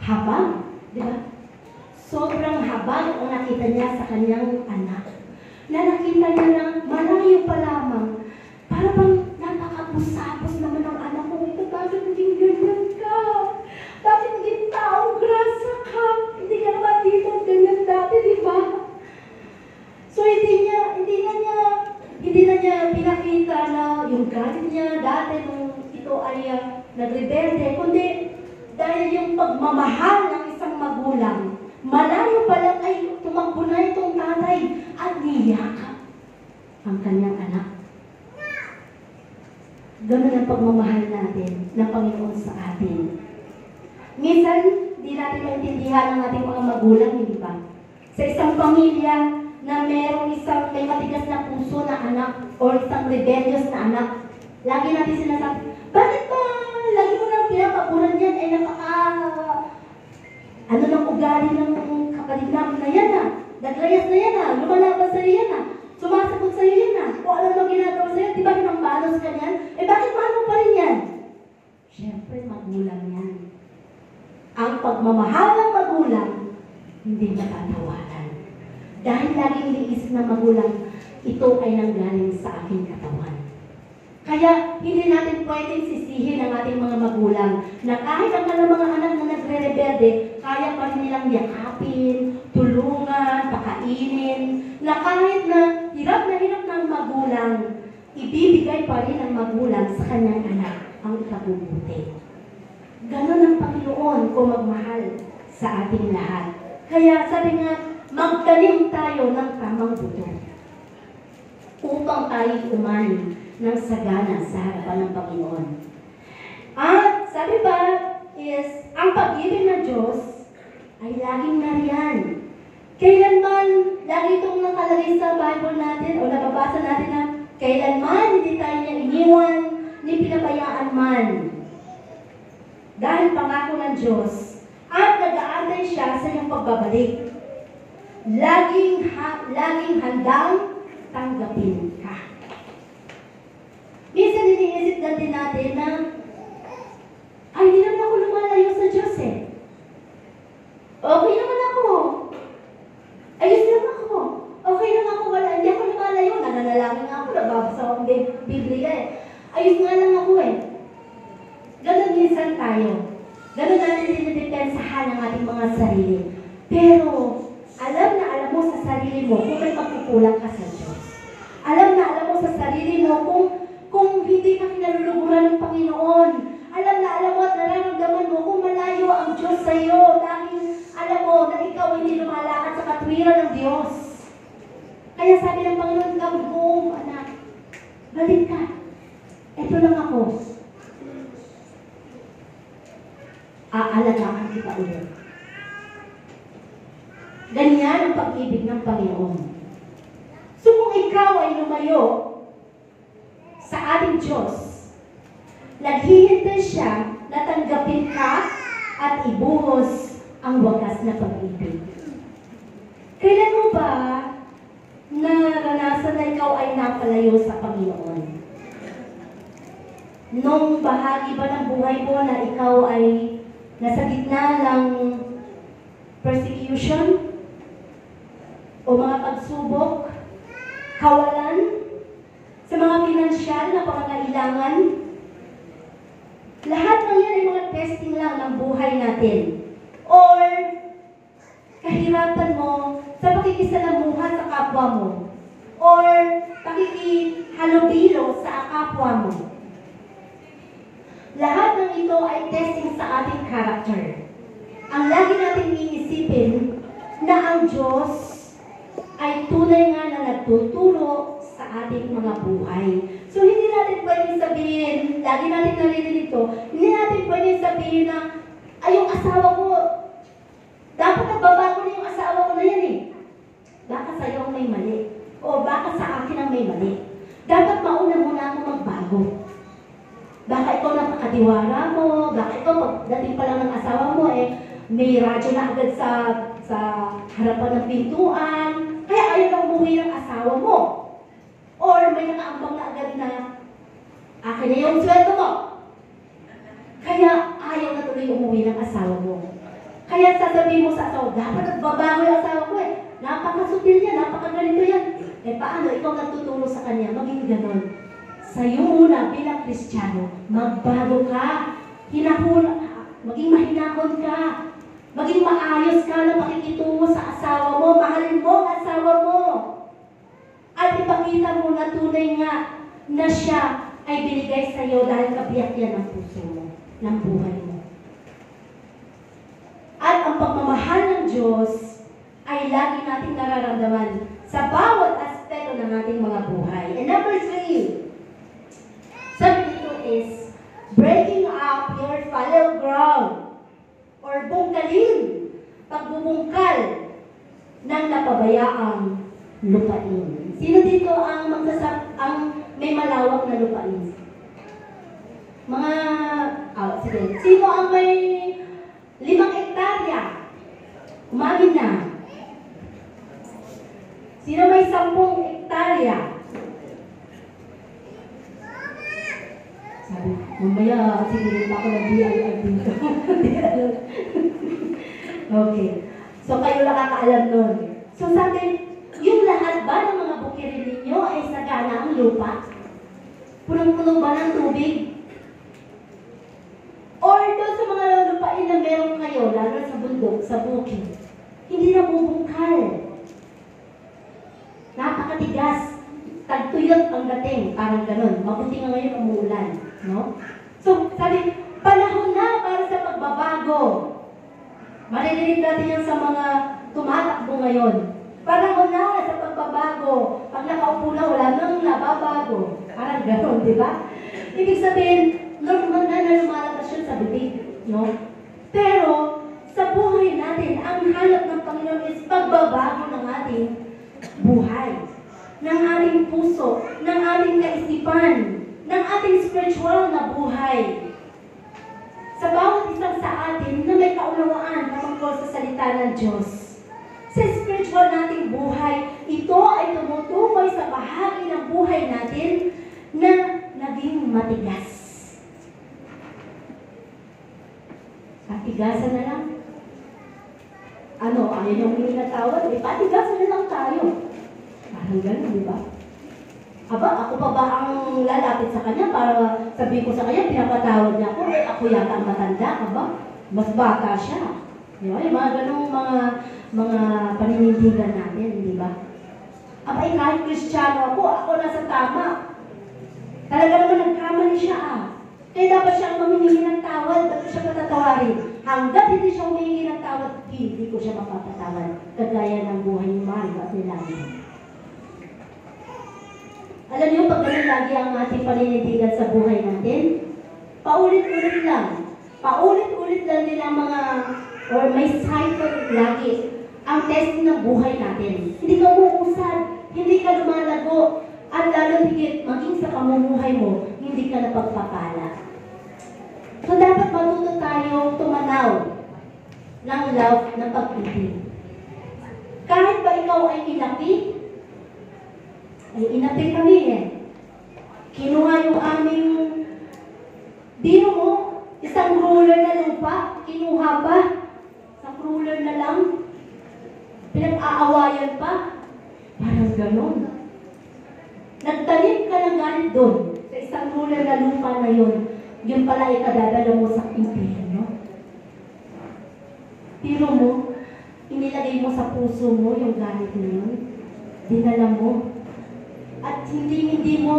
Habag, di ba? Sobrang habag ang nakita niya sa kanyang anak. Na nakita niya na malayo pa lamang. Para bang napakapusapos naman ang anak ko. Ito, bakit naging ganyan ka? Bakit naging taong grasa ka? Hindi ka naman dito ganyan dati, di ba? So, hindi na niya pinakita na yung galit niya dati nung ito ay nagrebelde, kundi dahil yung pagmamahal ng isang magulang, malayo pa lang ay tumakbo na itong tatay at niyakap ang kanyang anak. Ganun ang pagmamahal natin ng Panginoon sa atin. Minsan, di natin maintindihan ang ating mga magulang, hindi ba? Sa isang pamilya na may matigas na puso na anak o isang rebellious na anak, lagi natin sinasabi, bakit ba lagi mo nang pinapaguran yan? Ano ng ugali ng kapatid namin na yan naglayas na yan lumalaban sa'yo yan sumasagot sa'yo yan kung alam mo ginagawa sa'yo, di ba pinambalos ka yan? Bakit paano pa rin yan? Siyempre, magulang yan. Ang pagmamahal ng magulang, hindi matatawaran. Dahil laging iniisip ng magulang, ito ay nanggaling sa aking katawan. Kaya, hindi natin pwedeng sisihin ang ating mga magulang na kahit ang mga anak na nagre-rebelde, kaya pa rin nilang yakapin, tulungan, pakainin, na kahit na hirap ng magulang, ibibigay pa rin ng magulang sa kanyang anak ang ikabubuti. Ganon ang Panginoon kung magmahal sa ating lahat. Kaya sabi nga, magtanim tayo ng tamang buto upang tayo umani ng sagana sa harapan ng Panginoon. At sabi pa is, ang pag-ibig ng Diyos ay laging nariyan. Kailanman, lagi itong nakalagay sa Bible natin o nababasa natin na kailanman hindi tayo niya iniwan, ni pinabayaan man. Dahil pangako ng Diyos at nag-aantay siya sa iyong pagbabalik. Laging handang tanggapin ka. Minsan iniisip natin na ay, hindi naman ako lumalayo sa Diyos eh. Okay naman ako. Ayos lang ako. Okay lang ako. Hindi ako lumalayo. Nananalangin nga ako. Nagbabasa ako ng Biblia eh. Ayos nga lang ako eh. Ganun minsan tayo. Ganun natin dinidepensahan ang ating mga sarili. Pero, alam mo sa sarili mo kung may pagkukulang ka sa Diyos. Alam mo sa sarili mo kung hindi ka kinaluluguran ng Panginoon. Alam mo at nararamdaman mo kung malayo ang Diyos sa iyo dahil alam mo na ikaw hindi lumalakad sa katwiran ng Diyos. Kaya sabi ng Panginoon, come home, anak. Balik ka. Ito lang ako. Aalagaan kita ulit. Ganyan ang pag-ibig ng Panginoon. So kung ikaw ay lumayo sa ating Diyos, naghihintay siya na tanggapin ka at ibuhos ang wagas na pag-ibig. Kailan mo ba naranasan na ikaw ay napalayo sa Panginoon? Nung bahagi ba ng buhay mo na ikaw ay nasa gitna ng persecution o mga pagsubok, kawalan, sa mga pinansyal na pangangailangan? Lahat ng yan ay mga testing lang ng buhay natin. Or kahirapan mo sa pakikisalamuha sa kapwa mo. Or pakikihalubilo sa kapwa mo. Lahat ng ito ay testing sa ating character. Ang lagi nating iisipin na ang Diyos ay tunay nga na nagtuturo sa ating mga buhay. So hindi natin pwedeng sabihin, lagi natin narinig ito, hindi natin pwedeng sabihin na, ay yung asawa ko, dapat nagbabago na yung asawa ko na yan eh. Baka sa'yo ang may mali. O baka sa akin ang may mali. Dapat mauna muna ako magbago. Baka ikaw napakadiwara mo, baka ikaw pagdating pa lang ng asawa mo may radyo na agad sa harapan ng pintuan, kaya ayaw na umuwi ng asawa mo. Or may nakaambang na agad na, akin na yung sweldo mo. Kaya ayaw na tuloy umuwi ng asawa mo. Kaya sasabihin mo sa asawa, dapat nagbabago yung asawa ko eh. Napakasutil niya, napakaganito yan. Paano ikaw nagtuturo sa kanya? Maging ganon. Sa'yo muna bilang Kristiyano, magbago ka. Maging mahinahon ka. Maging maayos ka na makikitungo sa asawa mo. Mahalin mo ang asawa mo. At ipakita mo na tunay nga na siya ay binigay sa iyo dahil kabiyak yan ng puso mo, ng buhay mo. At ang pagmamahal ng Diyos ay lagi nating nararamdaman sa bawat aspeto ng ating mga buhay. And number 3, sabi dito is, breaking up your fallow ground or bungkalin, pagbubungkal ng napabayaang lupain. Sino dito ang may malawak na lupain? Sige. Sino ang may 5 hektarya? Umamin na. Sino may 10 hektarya? Sabi, mamaya, sige, ako ng BIR dito. Okay. So, kayo nakakaalam nun. So, sabi, yung lahat ba ng mga bukirin ninyo ay sagana ang lupa? Punong-puno ba ng tubig? Or doon sa mga lupain na meron kayo, lalo sa bundok, sa bukid, hindi na bubungkal. Napakatigas. Tagtuyot ang dating, parang ganun. Mabuti nga ngayon umuulan. No? So, sabi, panahon na para sa pagbabago. Maririnig natin yan sa mga tumatakbo ngayon. Panahon na sa pagbabago. Pag nakaupo na, wala nang nababago. Parang gano'n, di ba? Ibig sabihin, normal na lumalabas yun sa bibig. No? Pero, sa buhay natin, ang hanap ng Panginoon is pagbabago ng ating buhay. Ng ating puso, ng ating kaisipan, ng ating spiritual na buhay. Sa bawat isang sa atin na may kaunawaan na tungkol sa salita ng Diyos. Sa spiritual nating buhay, ito ay tumutukoy sa bahagi ng buhay natin na naging matigas. Patigasan na lang. Ayaw yung minatawad, patigasan na lang tayo. Parang gano'n, di ba? Aba, ako pa ba ang lalapit sa kanya para sabihin ko sa kanya, pinapatawad niya ako, ako yata ang matanda, aba? Mas bata siya. Di ba? Yung mga ganong mga paninindigan natin, di ba? Aba, kahit Kristiyano ako nasa tama. Talaga naman nagkamali siya Kaya dapat siyang humingi ng tawad, ba't siya patatawarin? Hanggat hindi siya humingi ng tawad, hindi ko siya mapapatawad. Kagaya ng buhay ni Mario at ni Lani. Alam niyo, pag ganun lagi ang ating paninindigan sa buhay natin, paulit-ulit lang. Paulit-ulit lang din ang mga, or may cycle lagi. ang testing ng buhay natin. Hindi ka umuusad, hindi ka lumalago, at lalo higit, maging sa pamumuhay mo, hindi ka napagpapala. So dapat matuto tayo tumanaw ng love ng pag-ibig. Kahit ba ikaw ay inapi kami eh. Kinuha yung aming, biro mo, isang ruler na lupa, kinuha pa, isang ruler na lang, pinag-aawayan pa, parang ganon. Nagtanim ka ng galit doon, sa isang ruler na lupa na yun, yun pala ay kadadala mo sa impyerno. Pero mo, inilagay mo sa puso mo yung galit na yun, dinala mo. At hindi mo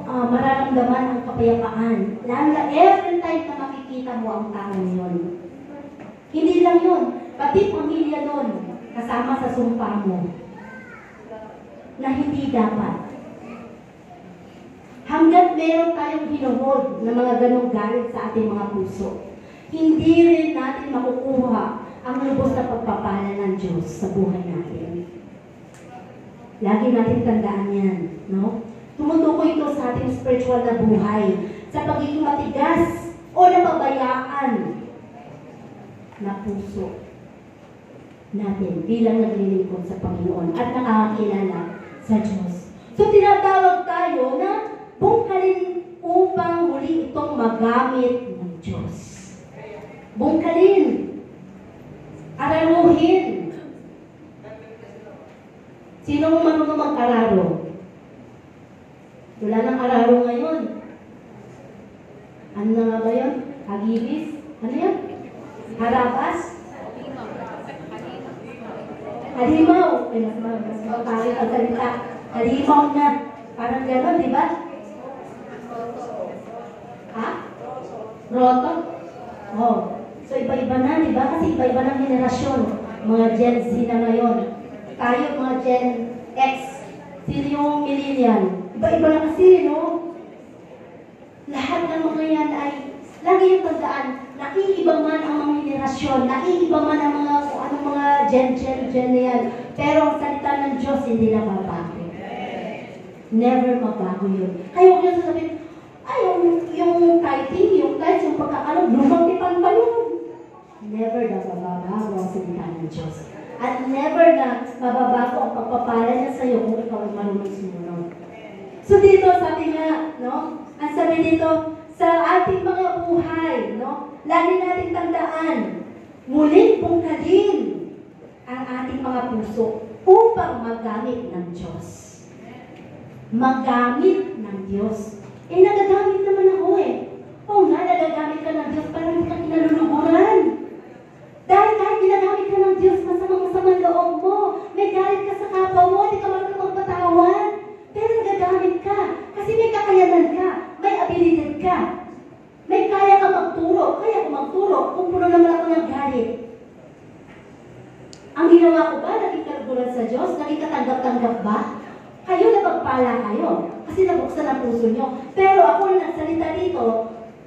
mararamdaman ang kapayapaan. Lalo na every time na makikita mo ang tao yun. Hindi lang yun, pati pamilya nun, kasama sa sumpa mo, na hindi dapat. Hanggat meron tayong hinuhod na mga ganong galit sa ating mga puso, hindi rin natin makukuha ang lubos na pagpapala ng Diyos sa buhay natin. Lagi natin tandaan yan, no? Tumutukoy ito sa ating spiritual na buhay, sa pagiging matigas o napabayaan na puso natin bilang naglilingkod sa Panginoon at nakakakilala sa Diyos. So tinatawag tayo na bungkalin upang muli itong magamit ng Diyos. Bungkalin. Araruhin. Sinong marunong mag-araro? Wala nang araro ngayon. Ano na nga ba yun? Hagibis? Ano yun? Harabas? Halimaw. Ay, mas mapapari ang salita. Halimaw na. Parang gano'n, di ba? Ha? Roto? Oh. So, iba-iba na, di ba? Kasi iba-iba ng henerasyon. Mga Gen Z na ngayon. Tayo, mga Gen X. Sino yung millennial? Iba-iba na kasi, no? Lahat ng mga yan ay, lagi yung tandaan, naiiba man ang mga henerasyon, naiiba man ang mga, kung anong mga gen na yan. Pero ang salita ng Diyos, hindi na mabago. Never mabago yun. Kaya huwag nyo sasabihin, ay, yung tithing, yung tithes, yung pagkakalog, lumang tipan pa yun. Never na mababago ang salita ng Diyos. At never na mababago ang pagpapala niya sa iyo kung ikaw ay marunong sumunod. So dito, sabi nga, no? Ang sabi dito, sa ating mga buhay, no? Lagi natin tandaan, muling bungkalin ang ating mga puso upang magamit ng Diyos. Magamit ng Diyos. Eh, nagagamit naman ako eh. Oo nga, nagagamit ka ng Diyos, pero hindi ka kinaluluguran. Dahil kahit ginagamit ka ng Diyos, masamang loob mo, may galit ka sa kapwa mo, hindi ka marunong magpatawan. Pero nagagamit ka, kasi may kakayanan ka, may abilidad ka, may kaya ka magturo, kaya ko magturo, kung puno naman ako ng galit. Ang ginawa ko ba, naging kaluguran sa Diyos, naging katanggap-tanggap ba? Kayo napagpala kayo, kasi nabuksan ang puso nyo. Pero ako na nagsalita dito,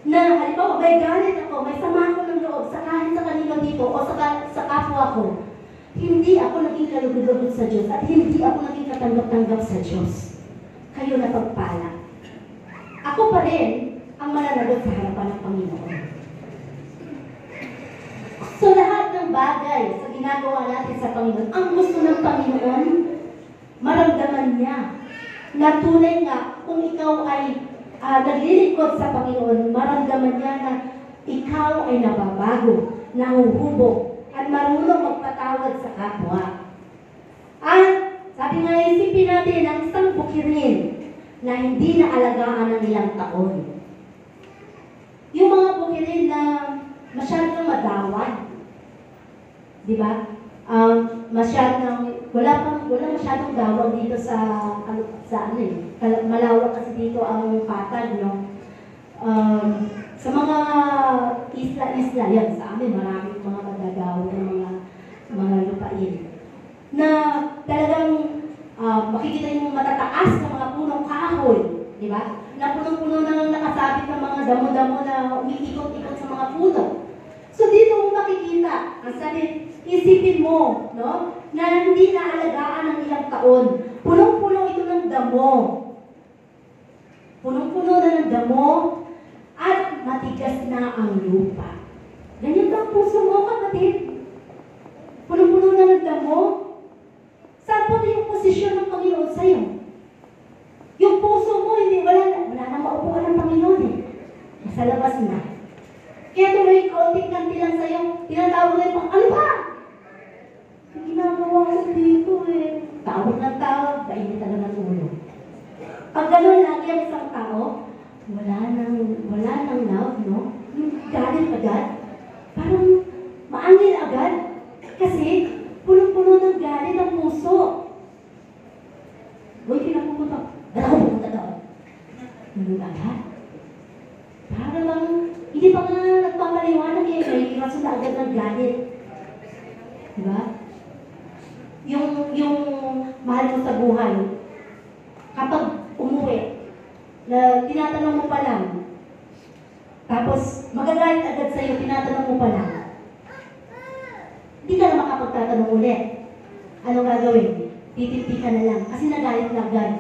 na halimbawa may galit ako, may sama ako ng loob sa kahit sa kanino dito o sa kapwa ko, hindi ako naging kalugod-lugod sa Diyos at hindi ako naging katanggap-tanggap sa Diyos. Kayo na pagpala. Ako pa rin ang mananagot sa harapan ng Panginoon. So lahat ng bagay sa ginagawa natin sa Panginoon, ang gusto ng Panginoon, maramdaman niya na tunay nga kung ikaw ay naglilingkod sa Panginoon, maramdaman niya na ikaw ay nababago, nahuhubog, at marunong magpatawad sa kapwa. At sabi nga, isipin natin ang isang bukirin na hindi naalagaan ng ilang taon. Yung mga bukirin na masyadong madawad, di ba? Wala masyadong dawag dito malawak kasi dito ang patag, no? Sa mga isla, yan, sa amin, maraming mga magagawag ng mga lupain. Na talagang makikita yung matataas na mga punong kahoy, di ba? Na punong-puno na nakasabit ng mga damo-damo na umiikot-ikot sa mga puno. So dito mo makikita, ang sabi, Isipin mo, no? Na hindi naalagaan ng ilang taon. Punong-puno ito ng damo. Punong-puno na ng damo at matigas na ang lupa. Ganyan ba ang puso mo, kapatid? Punong-puno na ng damo. Saan po yung posisyon ng Panginoon sa'yo? Yung puso mo, hindi, wala na maupuan ng Panginoon eh. Nasa labas na. Kaya tuloy, kaunting-kanti lang sa'yo, tinatawag na yung ano ba? Yung ginagawa ko dito eh. Tawag ng tawag, kainitan na ng ulo. Pag gano'n lagi ang isang tao, wala nang love, no? Yung galit agad, parang maangil agad. Kasi, punong-puno ng galit ang puso. Uy, pinapupunta. Dalaw, pumunta daw. Ganun agad. Para lang, hindi pa nga nagpapaliwanag eh. May rason na agad ng galit. Diba? Yung mahal mo sa buhay, kapag umuwi, na tinatanong mo pa lang, tapos magagalit agad sa'yo, tinatanong mo pa lang, hindi ka na makapagtatanong ulit. Ano gagawin? Titipi ka na lang, kasi nagalit na agad.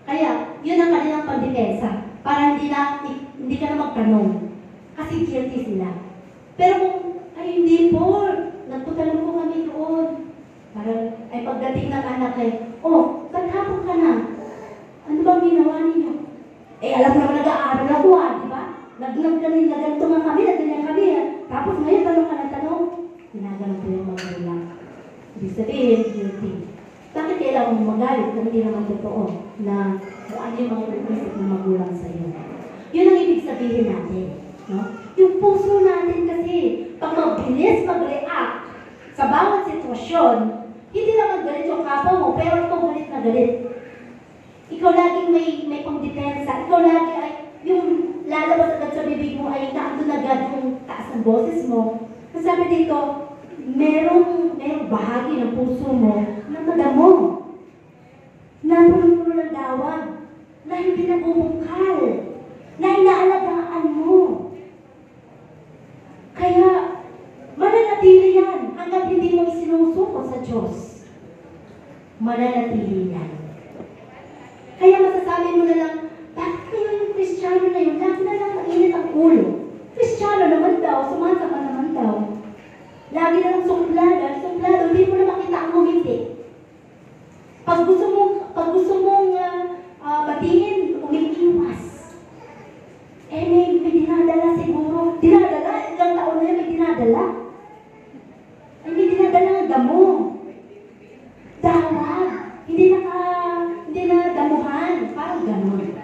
Kaya, yun ang kanilang pandepensa, para hindi ka na magtanong, kasi guilty sila. Pero kung, ay hindi po, nagputanong ko kami doon. Parang, ay pagdating ng anak eh, oh, kaghapon ka na. Ano bang ginawa ninyo? Eh, alam mo naman nag-aaral ako di ba? Nagganto nga kami, nagganyan kami Tapos ngayon, tanong ka na tanong. Ginagalang ko yung magulang. Ibig sabihin, guilty. Bakit kailangan mo magalit kung hindi naman totoo na kung ano yung mga inisip ng magulang sa iyo? Yun ang ibig sabihin natin. No? Yung puso natin kasi, pag mabilis mag-react sa bawat sitwasyon, hindi naman galit yung kapwa mo, pero ikaw galit na galit. Ikaw laging may pang-depensa. Ikaw lagi ay, yung lalabas agad sa bibig mo ay naandun agad yung taas ng boses mo. Kasi sabi dito, merong bahagi ng puso mo na madamo, na puno-puno ng dawag, na hindi nabubungkal, na inaalagaan mo. Kaya, mananatili yan hanggang hindi mo isinusuko sa Diyos. Mananatili yan. Kaya masasabi mo na lang, bakit kayo yung Kristiyano na yun? Lagi na lang mainit ang ulo. Kristiyano naman daw, sumasama naman daw. Lagi na lang suplado, hindi mo na makita ang ngumiti. Pag gusto mong batingin, umiiwas. Eh, may dinadala siguro. Dinadala, ilang taon na yan may dinadala. Ay, may dinadala ng damo. Dawag. Hindi na damuhan. Parang ganun.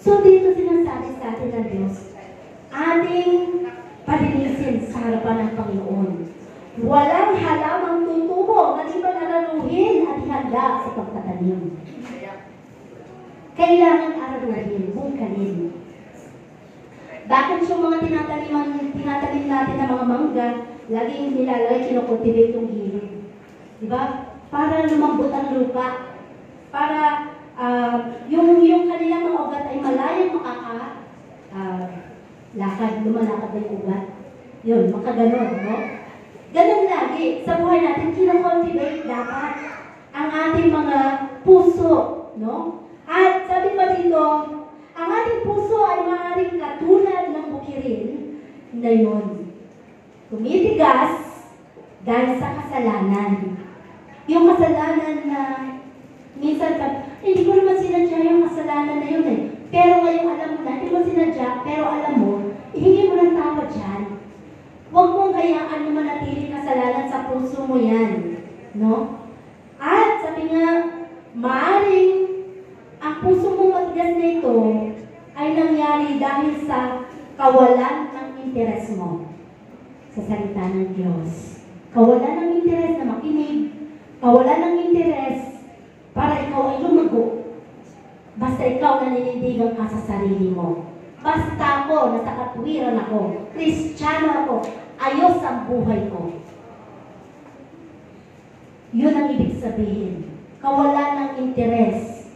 So, dito sinasabi sa atin ng Diyos, ating palinisin sa harapan ng Panginoon. Walang halamang tutubo na di panararuhin at ihanda sa pagtatanim. Kailangan araruhin, bungkalin. Bakit yung mga tinatanim natin ng mga mangga, laging nilalagay, kinokultivate yung gilid? Diba? Para lumambot ang lupa. Para yung kanilang mga ugat ay malayang lumalakad yung ugat. Yun, makaganon, no? Ganon lagi. Sa buhay natin, kinocultivate dapat ang ating mga puso, no? At sabi pa dito, ang ating puso ay maaaring katulad ng bukirin na yun. Tumitigas dahil sa kasalanan. Yung kasalanan na minsan hindi ko naman sinadya yung kasalanan na yun eh. Pero ngayon alam mo na, hindi mo sinadya, pero alam mo, ihingi mo ng tawad dyan. Huwag mong hayaan na manatiling kasalanan sa puso mo yan. No? At sabi nga, maaaring ang puso mong matigas na ito ay nangyari dahil sa kawalan ng interes mo sa salita ng Diyos. Kawalan ng interes na makinig, kawalan ng interes para ikaw ay lumago. Basta ikaw naninindigan ka sa sarili mo. Basta ako, nasa katwiran ako, Kristiyano ako, ayos ang buhay ko. Yun ang ibig sabihin. Kawalan ng interes.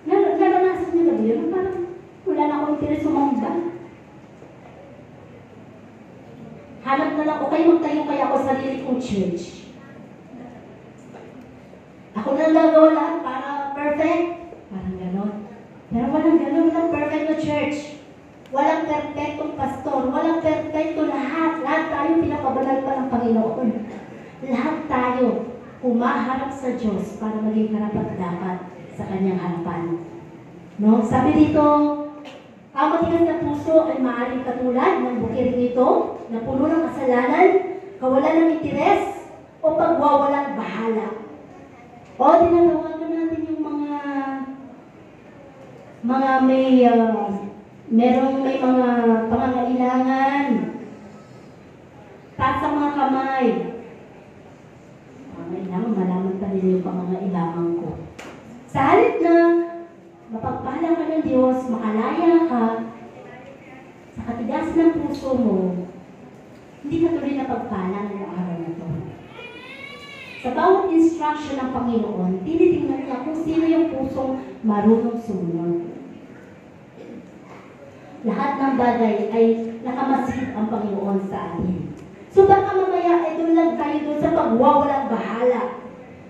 Naranasan niyo ba yun? Parang wala na akong interes sumamba. Hanap na lang ako, kayo magtayo kaya ako sarili kong church. Ako na gagawa lahat para perfect. Parang ganon. Pero walang ganon, walang perfect na church. Walang perfectong pastor, walang perfecto lahat. Lahat tayo pinapabanal pa ng Panginoon. Lahat tayo humaharap sa Diyos para maging karapat-dapat sa Kanyang harapan. No? Sabi dito, ang matigas na puso ay maaaring katulad ng bukiring ito na puno ng kasalanan, kawalan ng interes, o pagwawalang bahala. O tinatawagan natin yung mga may mga pangangailangan. Taas ang mga kamay. Pangangailangan, malaman pa nila yung pangangailangan ko. Sa halip na mapagpala ka ng Diyos, makalaya ka, sa katigas ng puso mo, hindi ka tuloy na pagpala ng araw na ito. Sa bawat instruction ng Panginoon, tinitingnan niya kung sino yung pusong marunong sumunod. Lahat ng bagay ay nakamasid ang Panginoon sa atin. So baka mamaya ay doon lang tayo doon sa pagwawalang bahala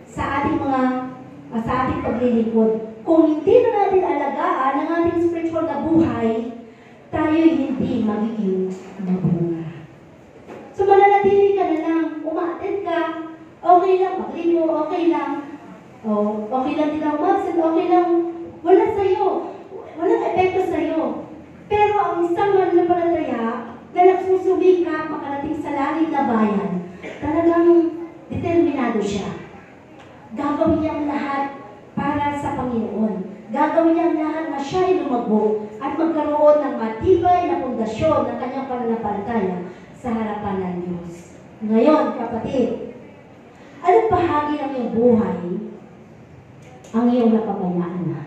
sa ating paglilingkod. Kung hindi na natin alagaan ang ating spiritual na buhay, tayo hindi magiging mabunga. So mananatili ka na lang, umaattend ka, okay lang, maglinggo, okay lang. Okay lang din ang umabsent, okay lang. Wala sa'yo. Walang epekto sa'yo. Pero ang isang mananampalataya na nagsusumikap makarating sa langit na bayan, talagang determinado siya. Gagawin niya ang lahat para sa Panginoon. Gagawin niya ang lahat na siya ay lumago at magkaroon ng matibay na pundasyon ng kanyang pananampalataya sa harapan ng Diyos. Ngayon, kapatid, anong bahagi ng iyong buhay ang iyong napabayaan na?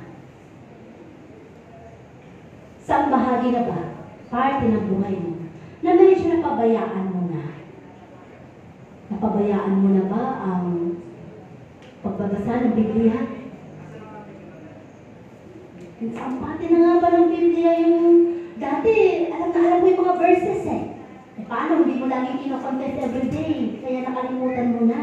Saan bahagi na ba? Parte ng buhay mo na medyo napabayaan mo na. Napabayaan mo na ba ang pagbabasa ng Biblia? Ang parte na nga ba ng Biblia yung dati, alam mo yung mga verses eh. Paano hindi mo lagi kinoconfess everyday? Kaya nakalimutan mo na.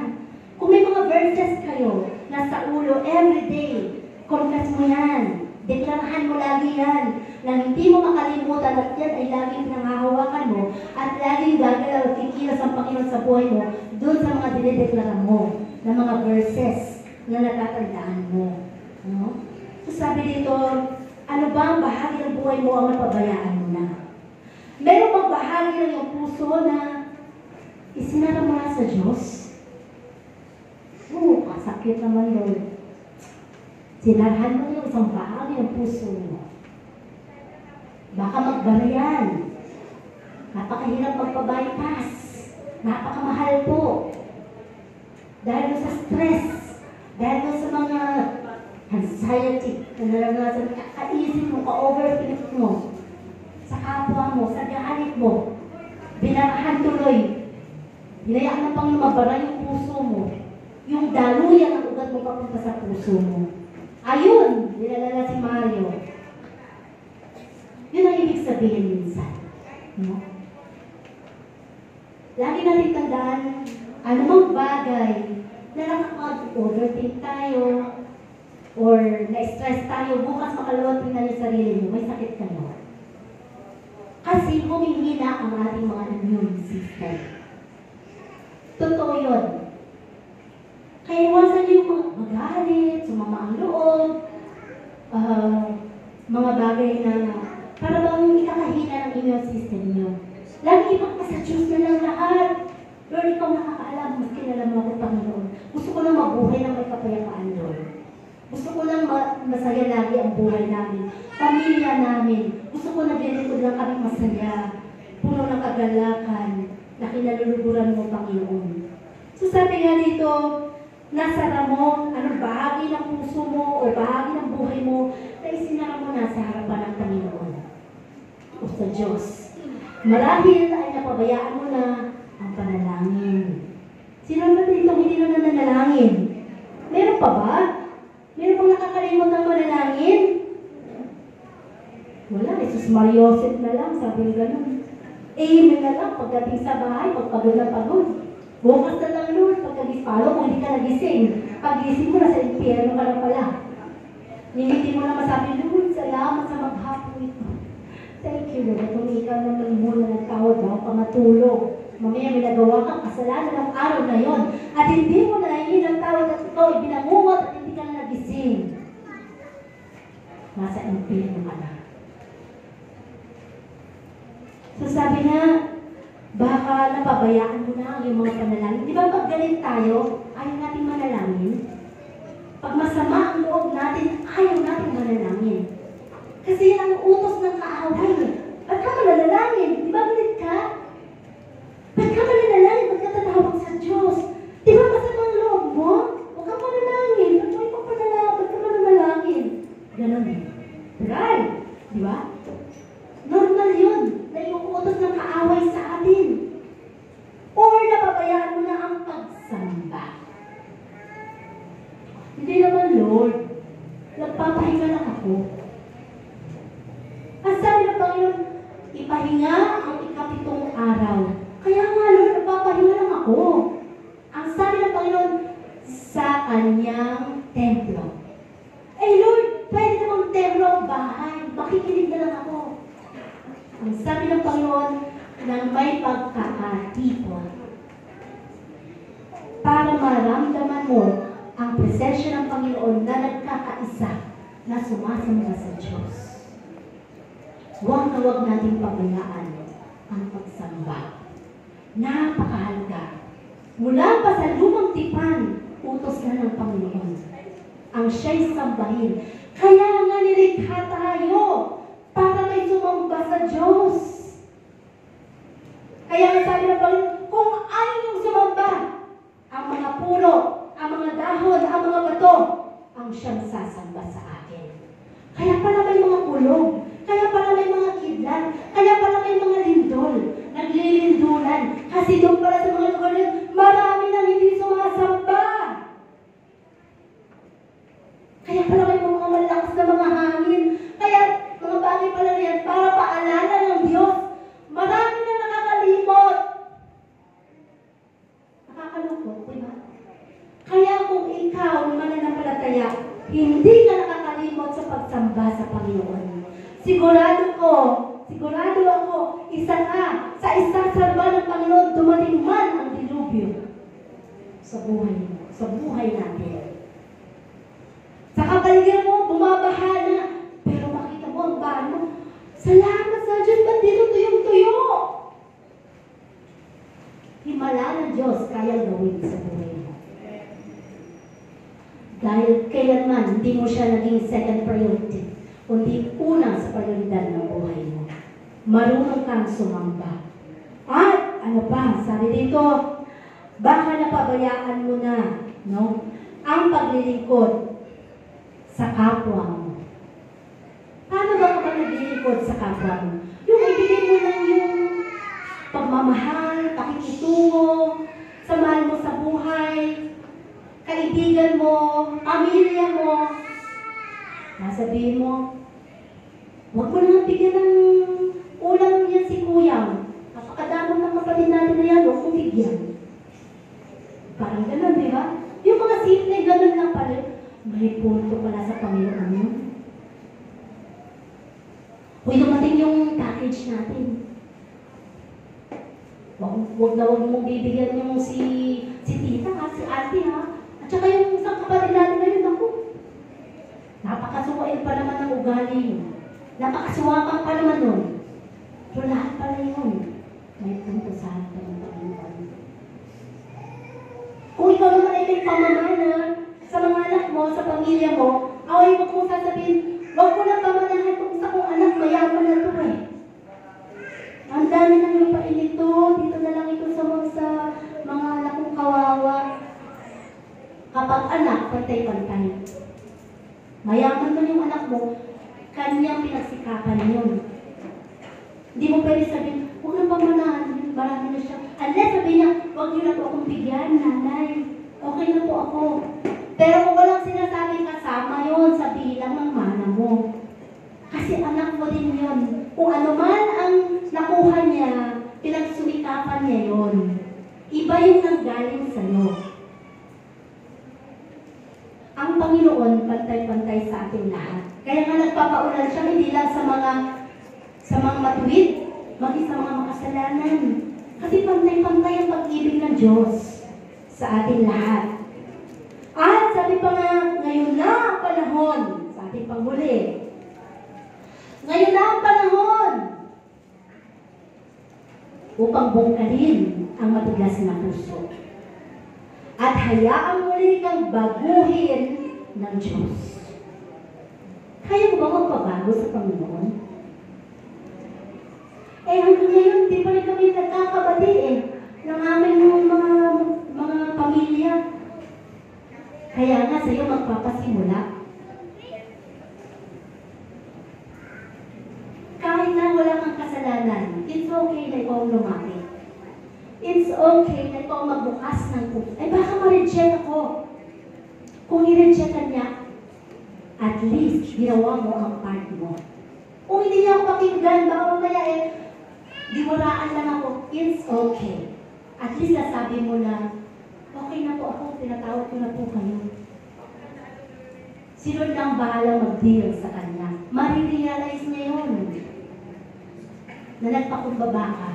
Kung may mga verses kayo nasa ulo everyday, confess mo yan. Deklarahan mo lagi yan. Na hindi mo makalimutan at yan ay laging pinanghahawakan mo at laging gagalaw at kikilos ang Panginoon sa buhay mo doon sa mga dinideklara mo na mga verses na natatandaan mo. No? So sabi dito, ano ba ang bahagi ng buhay mo ang napabayaan mo na? Meron bang bahagi ng iyong puso na isinara mo na sa Diyos? Kasakit naman yun. Sinarahan mo yung isang bahagi ng puso mo. Baka magbarayan. Napakahirap magpa-bypass. Napakamahal po. Dahil sa stress. Dahil sa mga anxiety na naranasan, kakaisip mo, ka-overthink mo. Sa kapwa mo, sa galit mo. Binarahan tuloy. Hinayaan na pang mabara yung puso mo. Yung daluyan ng ugat mo papunta sa puso mo. Ayun, nilalala si Mario. Yun ang ibig sabihin minsan. No? Lagi natin tandaan, anumang bagay na nakakag-overthink tayo or na-stress tayo, bukas makalawatin na yung sarili mo, may sakit kayo. Kasi humihina ang ating mga immune system. Totoo yun. Kaya iwasan niyo yung mga magalit, sumama ang loob, mga bagay na para bang ikakahina ng immune system niyo. Lagi ipagpasa Diyos na lang lahat. Lord, ikaw nakakaalam, mas kilala mo ako, Panginoon. Gusto ko lang mabuhay ng may kapayapaan, Lord. Gusto ko lang masaya lagi ang buhay namin, pamilya namin. Gusto ko na ganito lang kami masaya, puno ng kagalakan, na kinaluluguran mo, Panginoon. So sabi nga dito, nasara mo, anong bahagi ng puso mo o bahagi ng buhay mo na isinara mo na sa harapan ng Panginoon o sa Diyos. Marahil ay napabayaan mo na ang panalangin. Sino ba dito hindi na nanalangin? Meron pa ba? Meron bang nakakalimot ng manalangin? Wala, Jesus Mariosep na lang, sabi ng ganun. Amen na lang, pagdating sa bahay, pagpagod na pagod. Bukas na lang, Lord, pagkagising kung hindi ka nagising. Pag-gising mo, nasa impyerno ka na pala. Nilitin mo na masabi, Lord, salamat sa maghapon ito. Thank you, Lord. Kung ikaw naman muna ng tawad ako, pamatulog. Mamaya may nagawa kang kasalanan ng araw na yon. At hindi mo na hingin ng tawad at ikaw ibinangungot at hindi ka na nagising. Nasa impyerno ka na. So sabi niya, baka napabayaan mo na yung mga panalangin. Di ba pag galit tayo, ayaw natin manalangin? Pag masama ang loob natin, ayaw natin manalangin. Kasi yan ang utos ng kaaway. Ba't ka manalangin? Di ba galit ka? Ba't ka manalangin? Ba't ka tatawag sa Diyos? Di ba masama ang loob mo? Huwag ka manalangin. Ba't mo ipapanalangin? Ba't ka manalangin? Ganon. Right? Di ba? Normal yun. Na iuutos ng kaaway sa atin. Or napabayaan mo na ang pagsamba. Hindi naman, Lord. Nagpapahinga lang ako. Ang sabi ng Panginoon, ipahinga ang ikapitong araw. Kaya nga, Lord, nagpapahinga lang ako. Ang sabi ng Panginoon, sa kanyang templo. Eh, Lord, pwede namang templo ang bahay. Makikinig na lang ako. Ang sabi ng Panginoon, nang may pagkakatipon. Para maramdaman mo ang presensya ng Panginoon na nagkakaisa na sumasamba sa Diyos. Huwag na huwag nating pabayaan ang pagsamba. Napakahalaga. Mula pa sa lumang tipan, utos na ng Panginoon. Ang siya'y sambahin. Kaya nga nilikha tayo para may sumamba sa Diyos. Kaya nga sabi ng Panginoon, kung ayaw yung sumamba, ang mga puno, ang mga dahon, ang mga bato, ang siyang sasamba sa akin. Kaya pala may mga kulog, kaya pala may mga kidlat, kaya pala may mga lindol, naglilindulan. Kasi doon pala sa mga lugar yun, marami nang hindi sumasamba. Kaya pala may mga malakas na mga hangin. Kaya mga bagay pala na yan para paalala ng Diyos. Marami na nakakalimot. Nakakalungkot, di ba? Kaya kung ikaw mananampalataya, hindi ka nakakalimot sa pagsamba sa Panginoon. Sigurado ako, isa ka sa isasamba ng Panginoon, dumating man ang dilubyo sa buhay mo, sa buhay natin. Sa kapaligiran mo, bumabaha na, pero makita mo ang bahan mo, salamat sa Diyos, ba't dito tuyong-tuyo? Himala ng Diyos, kaya gawin sa buhay mo. Dahil kailanman, hindi mo siya naging second priority, kundi unang sa prioridad ng buhay mo. Marunong kang sumamba. At, ano pa, sabi dito, baka napabayaan mo na, no, ang paglilingkod sa kapwa mo. Paano ba kapag naglilingkod sa kapwa mo? Yung ibigay mo lang yung pagmamahal, pakikitungo, samahan mo sa buhay, kaibigan mo, pamilya mo. Sasabihin mo, huwag mo nang bigyan ng ulam yan si Kuya. Napakadamot ng kapatid natin na yan, huwag mong bigyan. Parang ganun, di ba? Yung mga simple, ganun lang pala. May punto pala sa Panginoon mo. Uy, dumating yung package natin. Huwag na huwag mong bibigyan yung si tita ha, si ate ha. At saka yung isang kapatid natin ngayon, ako. Napakasuwain pa naman ng ugali yun. Napakasuwakan pa naman nun. Pero lahat pala yun. May punto sa atin ng Panginoon. Kung ikaw naman ay may pamamana sa mga anak mo, sa pamilya mo, away mo kung sasabihin, huwag mo na pamanahan kung isa kong anak, mayaman na ito eh. Ang dami ng lupain ito, dito na lang ito sa mga anak kong kawawa. Kapag anak, pantay-pantay. Mayaman man yung anak mo, kanyang pinagsikapan yun. Hindi mo pwede sabihin, huwag na pamanahan, marami na siya. Unless sabihin niya, huwag niyo na po akong bigyan, nanay. Okay na po ako. Pero kung walang sinasabing kasama yun sa bilang ng mana mo. Kasi anak mo din yun. Kung ano man ang nakuha niya, pinagsumikapan niya yun. Iba yung nanggaling sa'yo. Ang Panginoon, pantay-pantay sa ating lahat. Kaya nga nagpapaulan siya, hindi lang sa mga matuwid, maging sa mga makasalanan. Kasi pantay-pantay ang pag-ibig ng Diyos sa ating lahat. At sabi pa nga, ngayon na ang panahon, sa ating panghuli, ngayon na ang panahon upang bungkalin ang matigas na puso. At hayaang muli kang baguhin ng Diyos. Kaya mo ba magpabago sa Panginoon? Hanggang ngayon, di pa rin kami nagkakabati ng aming mga pamilya. Kaya nga sa'yo magpapasimula. Kahit na wala kang kasalanan, it's okay na ikaw lumapit. It's okay na ikaw magbukas ng puso. Baka ma-reject ako. Kung i-rejectan niya, at least, ginawa mo ang part mo. Kung hindi niya ako pakinggan, baka mamaya diwaraan lang ako. It's okay. At least nasabi mo na, okay na po ako, tinatawag ko na po kayo. Sino lang bahala mag-deal sa kanya? Marirealize niya yun. Na nagpakumbaba ka.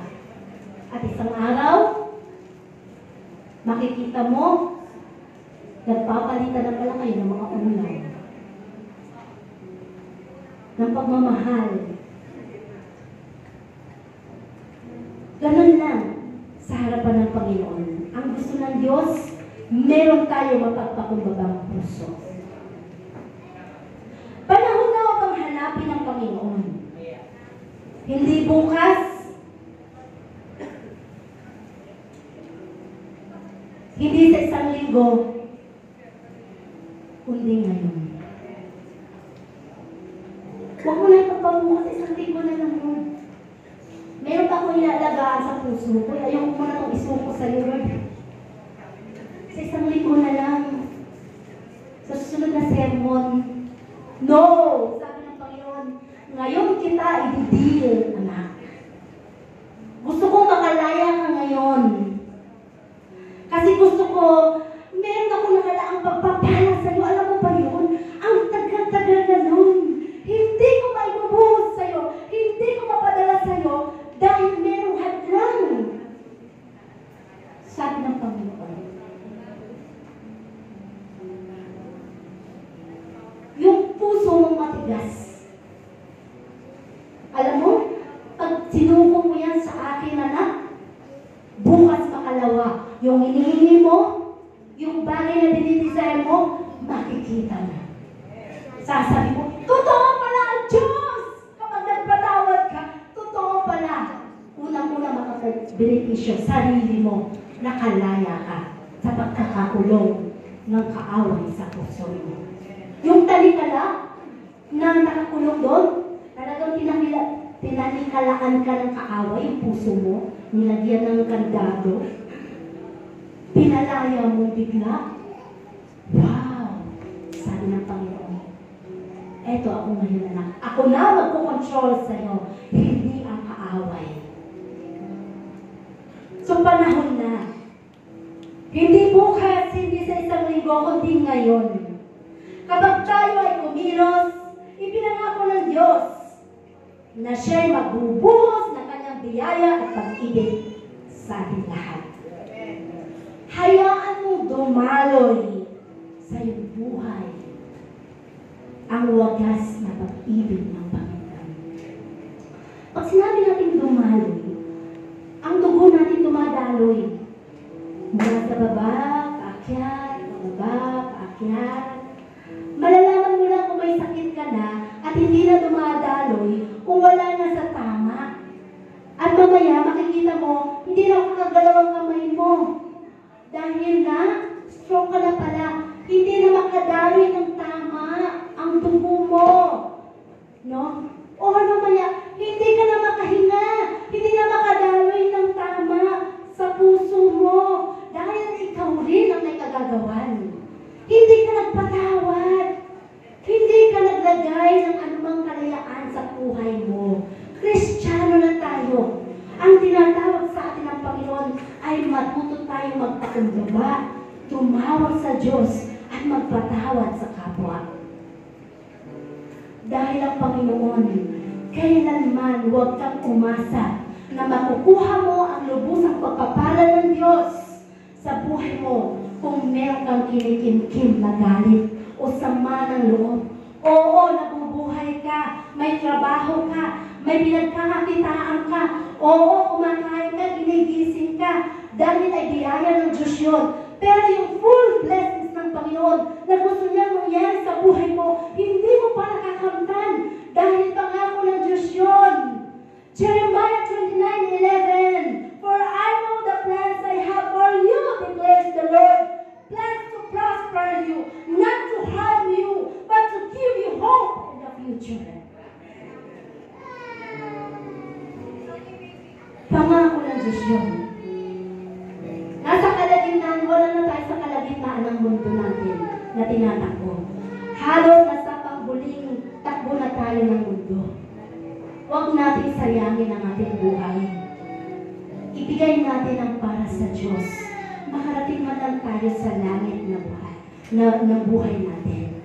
At isang araw, makikita mo, nagpapalitan na pala kayo ng mga ulam. Ng pagmamahal. Ganun lang sa harapan ng Panginoon. Ang gusto ng Diyos, meron tayo mapagpakumbabang puso. Panahon na upang hanapin ang Panginoon. Hindi bukas, hindi sa isang linggo, kundi ngayon. Huwag mo na ipagpabukas sa isang linggo na lang yun. Meron pa akong inalagaan sa puso ko. Ayaw mo na itong isuko sa iyo, Lord. Sa isang linggo na lang. Sa susunod na sermon, no! Sabi ng Panginoon, ngayon kita i-deal, anak. Gusto ko makalaya ka ngayon. Kasi gusto ko, meron ako nakalaang pagpapala sa iyo. Alam mo ba yun? Ang tagal-tagal na nun. Hindi ko maibubuhos sa iyo. Hindi ko mapadala sa iyo dahil merong hadlang. Sabi ng Panginoon. Yung puso mong matigas. Alam mo, pag sinuko mo yan sa akin, anak, bukas makalawa. Yung hinihingi mo, yung bagay na dinidesire mo, makikita mo. Sasabi mo, totoo pala ang Diyos! Kapag nagpatawad ka, totoo pala. Unang-una makapag-benepisyo, sarili mo, nakalaya ka sa pagkakakulong ng kaaway sa puso mo. Yung talikala na nakakulong doon, talagang tinanikalaan ka ng kaaway, yung puso mo, nilagyan ng kandado, pinalaya mo bigla. Wow! Sabi ng Panginoon, eto ako ngayon, anak. Ako na magkukontrol sa'yo, hindi ang kaaway. So panahon na. Hindi bukas, hindi sa isang linggo, kundi ngayon. Kapag tayo ay kumilos, ipinangako ng Diyos na siya'y magbubuhos ng kanyang biyaya at pag-ibig sa ating lahat. Hayaan mo dumaloy sa iyong buhay ang wagas na pag-ibig ng Panginoon. Pag sinabi natin dumaloy, ang dugo natin dumadaloy. Mula sa baba, paakyat, pababa, paakyat. Malalaman mo lang kung may sakit ka na at hindi na dumadaloy kung wala na sa tama. At mamaya makikita mo, hindi na makagalaw ang kamay mo. Dahil na, stroke ka na pala, hindi na makadaloy ng tama ang dugo mo. No? O mamaya, hindi ka na makahinga, hindi na makadaloy ng tama sa puso mo. Dahil ikaw rin ang may kagagawan. Hindi ka nagpatawad. Hindi ka naglagay ng anumang kalayaan sa buhay mo. Kristiyano na tayo. Ang tinatawag sa atin ng Panginoon ay matuto tayo tumawag sa Diyos at magpatawad sa kapwa. Dahil ang Panginoon, kailanman huwag kang umasa na makukuha mo ang lubusang pagpapala ng Diyos sa buhay mo kung meron kang kinikimkim na galit o sama ng loob. Oo, nabubuhay ka, may trabaho ka, may pinagkakakitaan ka, oo, kumakain ka, ginigising ka, dahil ay biyaya ng Diyos yun. Pero yung full blessings ng Panginoon na gusto niya mangyari sa buhay mo, hindi mo pa nakakamtan dahil pangako ng Diyos yun. Jeremiah 29:11, "For I know the plans I have for you, declares the Lord, plans to prosper you, not to harm you, but to give you hope in the future." Pangako ng Diyos yun. Nasa kalagitnaan, wala na tayo sa kalagitnaan ng mundo natin na tinatakbo. Halos nasa panghuling takbo na tayo ng mundo. Huwag natin sayangin ang ating buhay. Ibigay natin ang para sa Diyos. Makarating man lang tayo sa langit na buhay natin.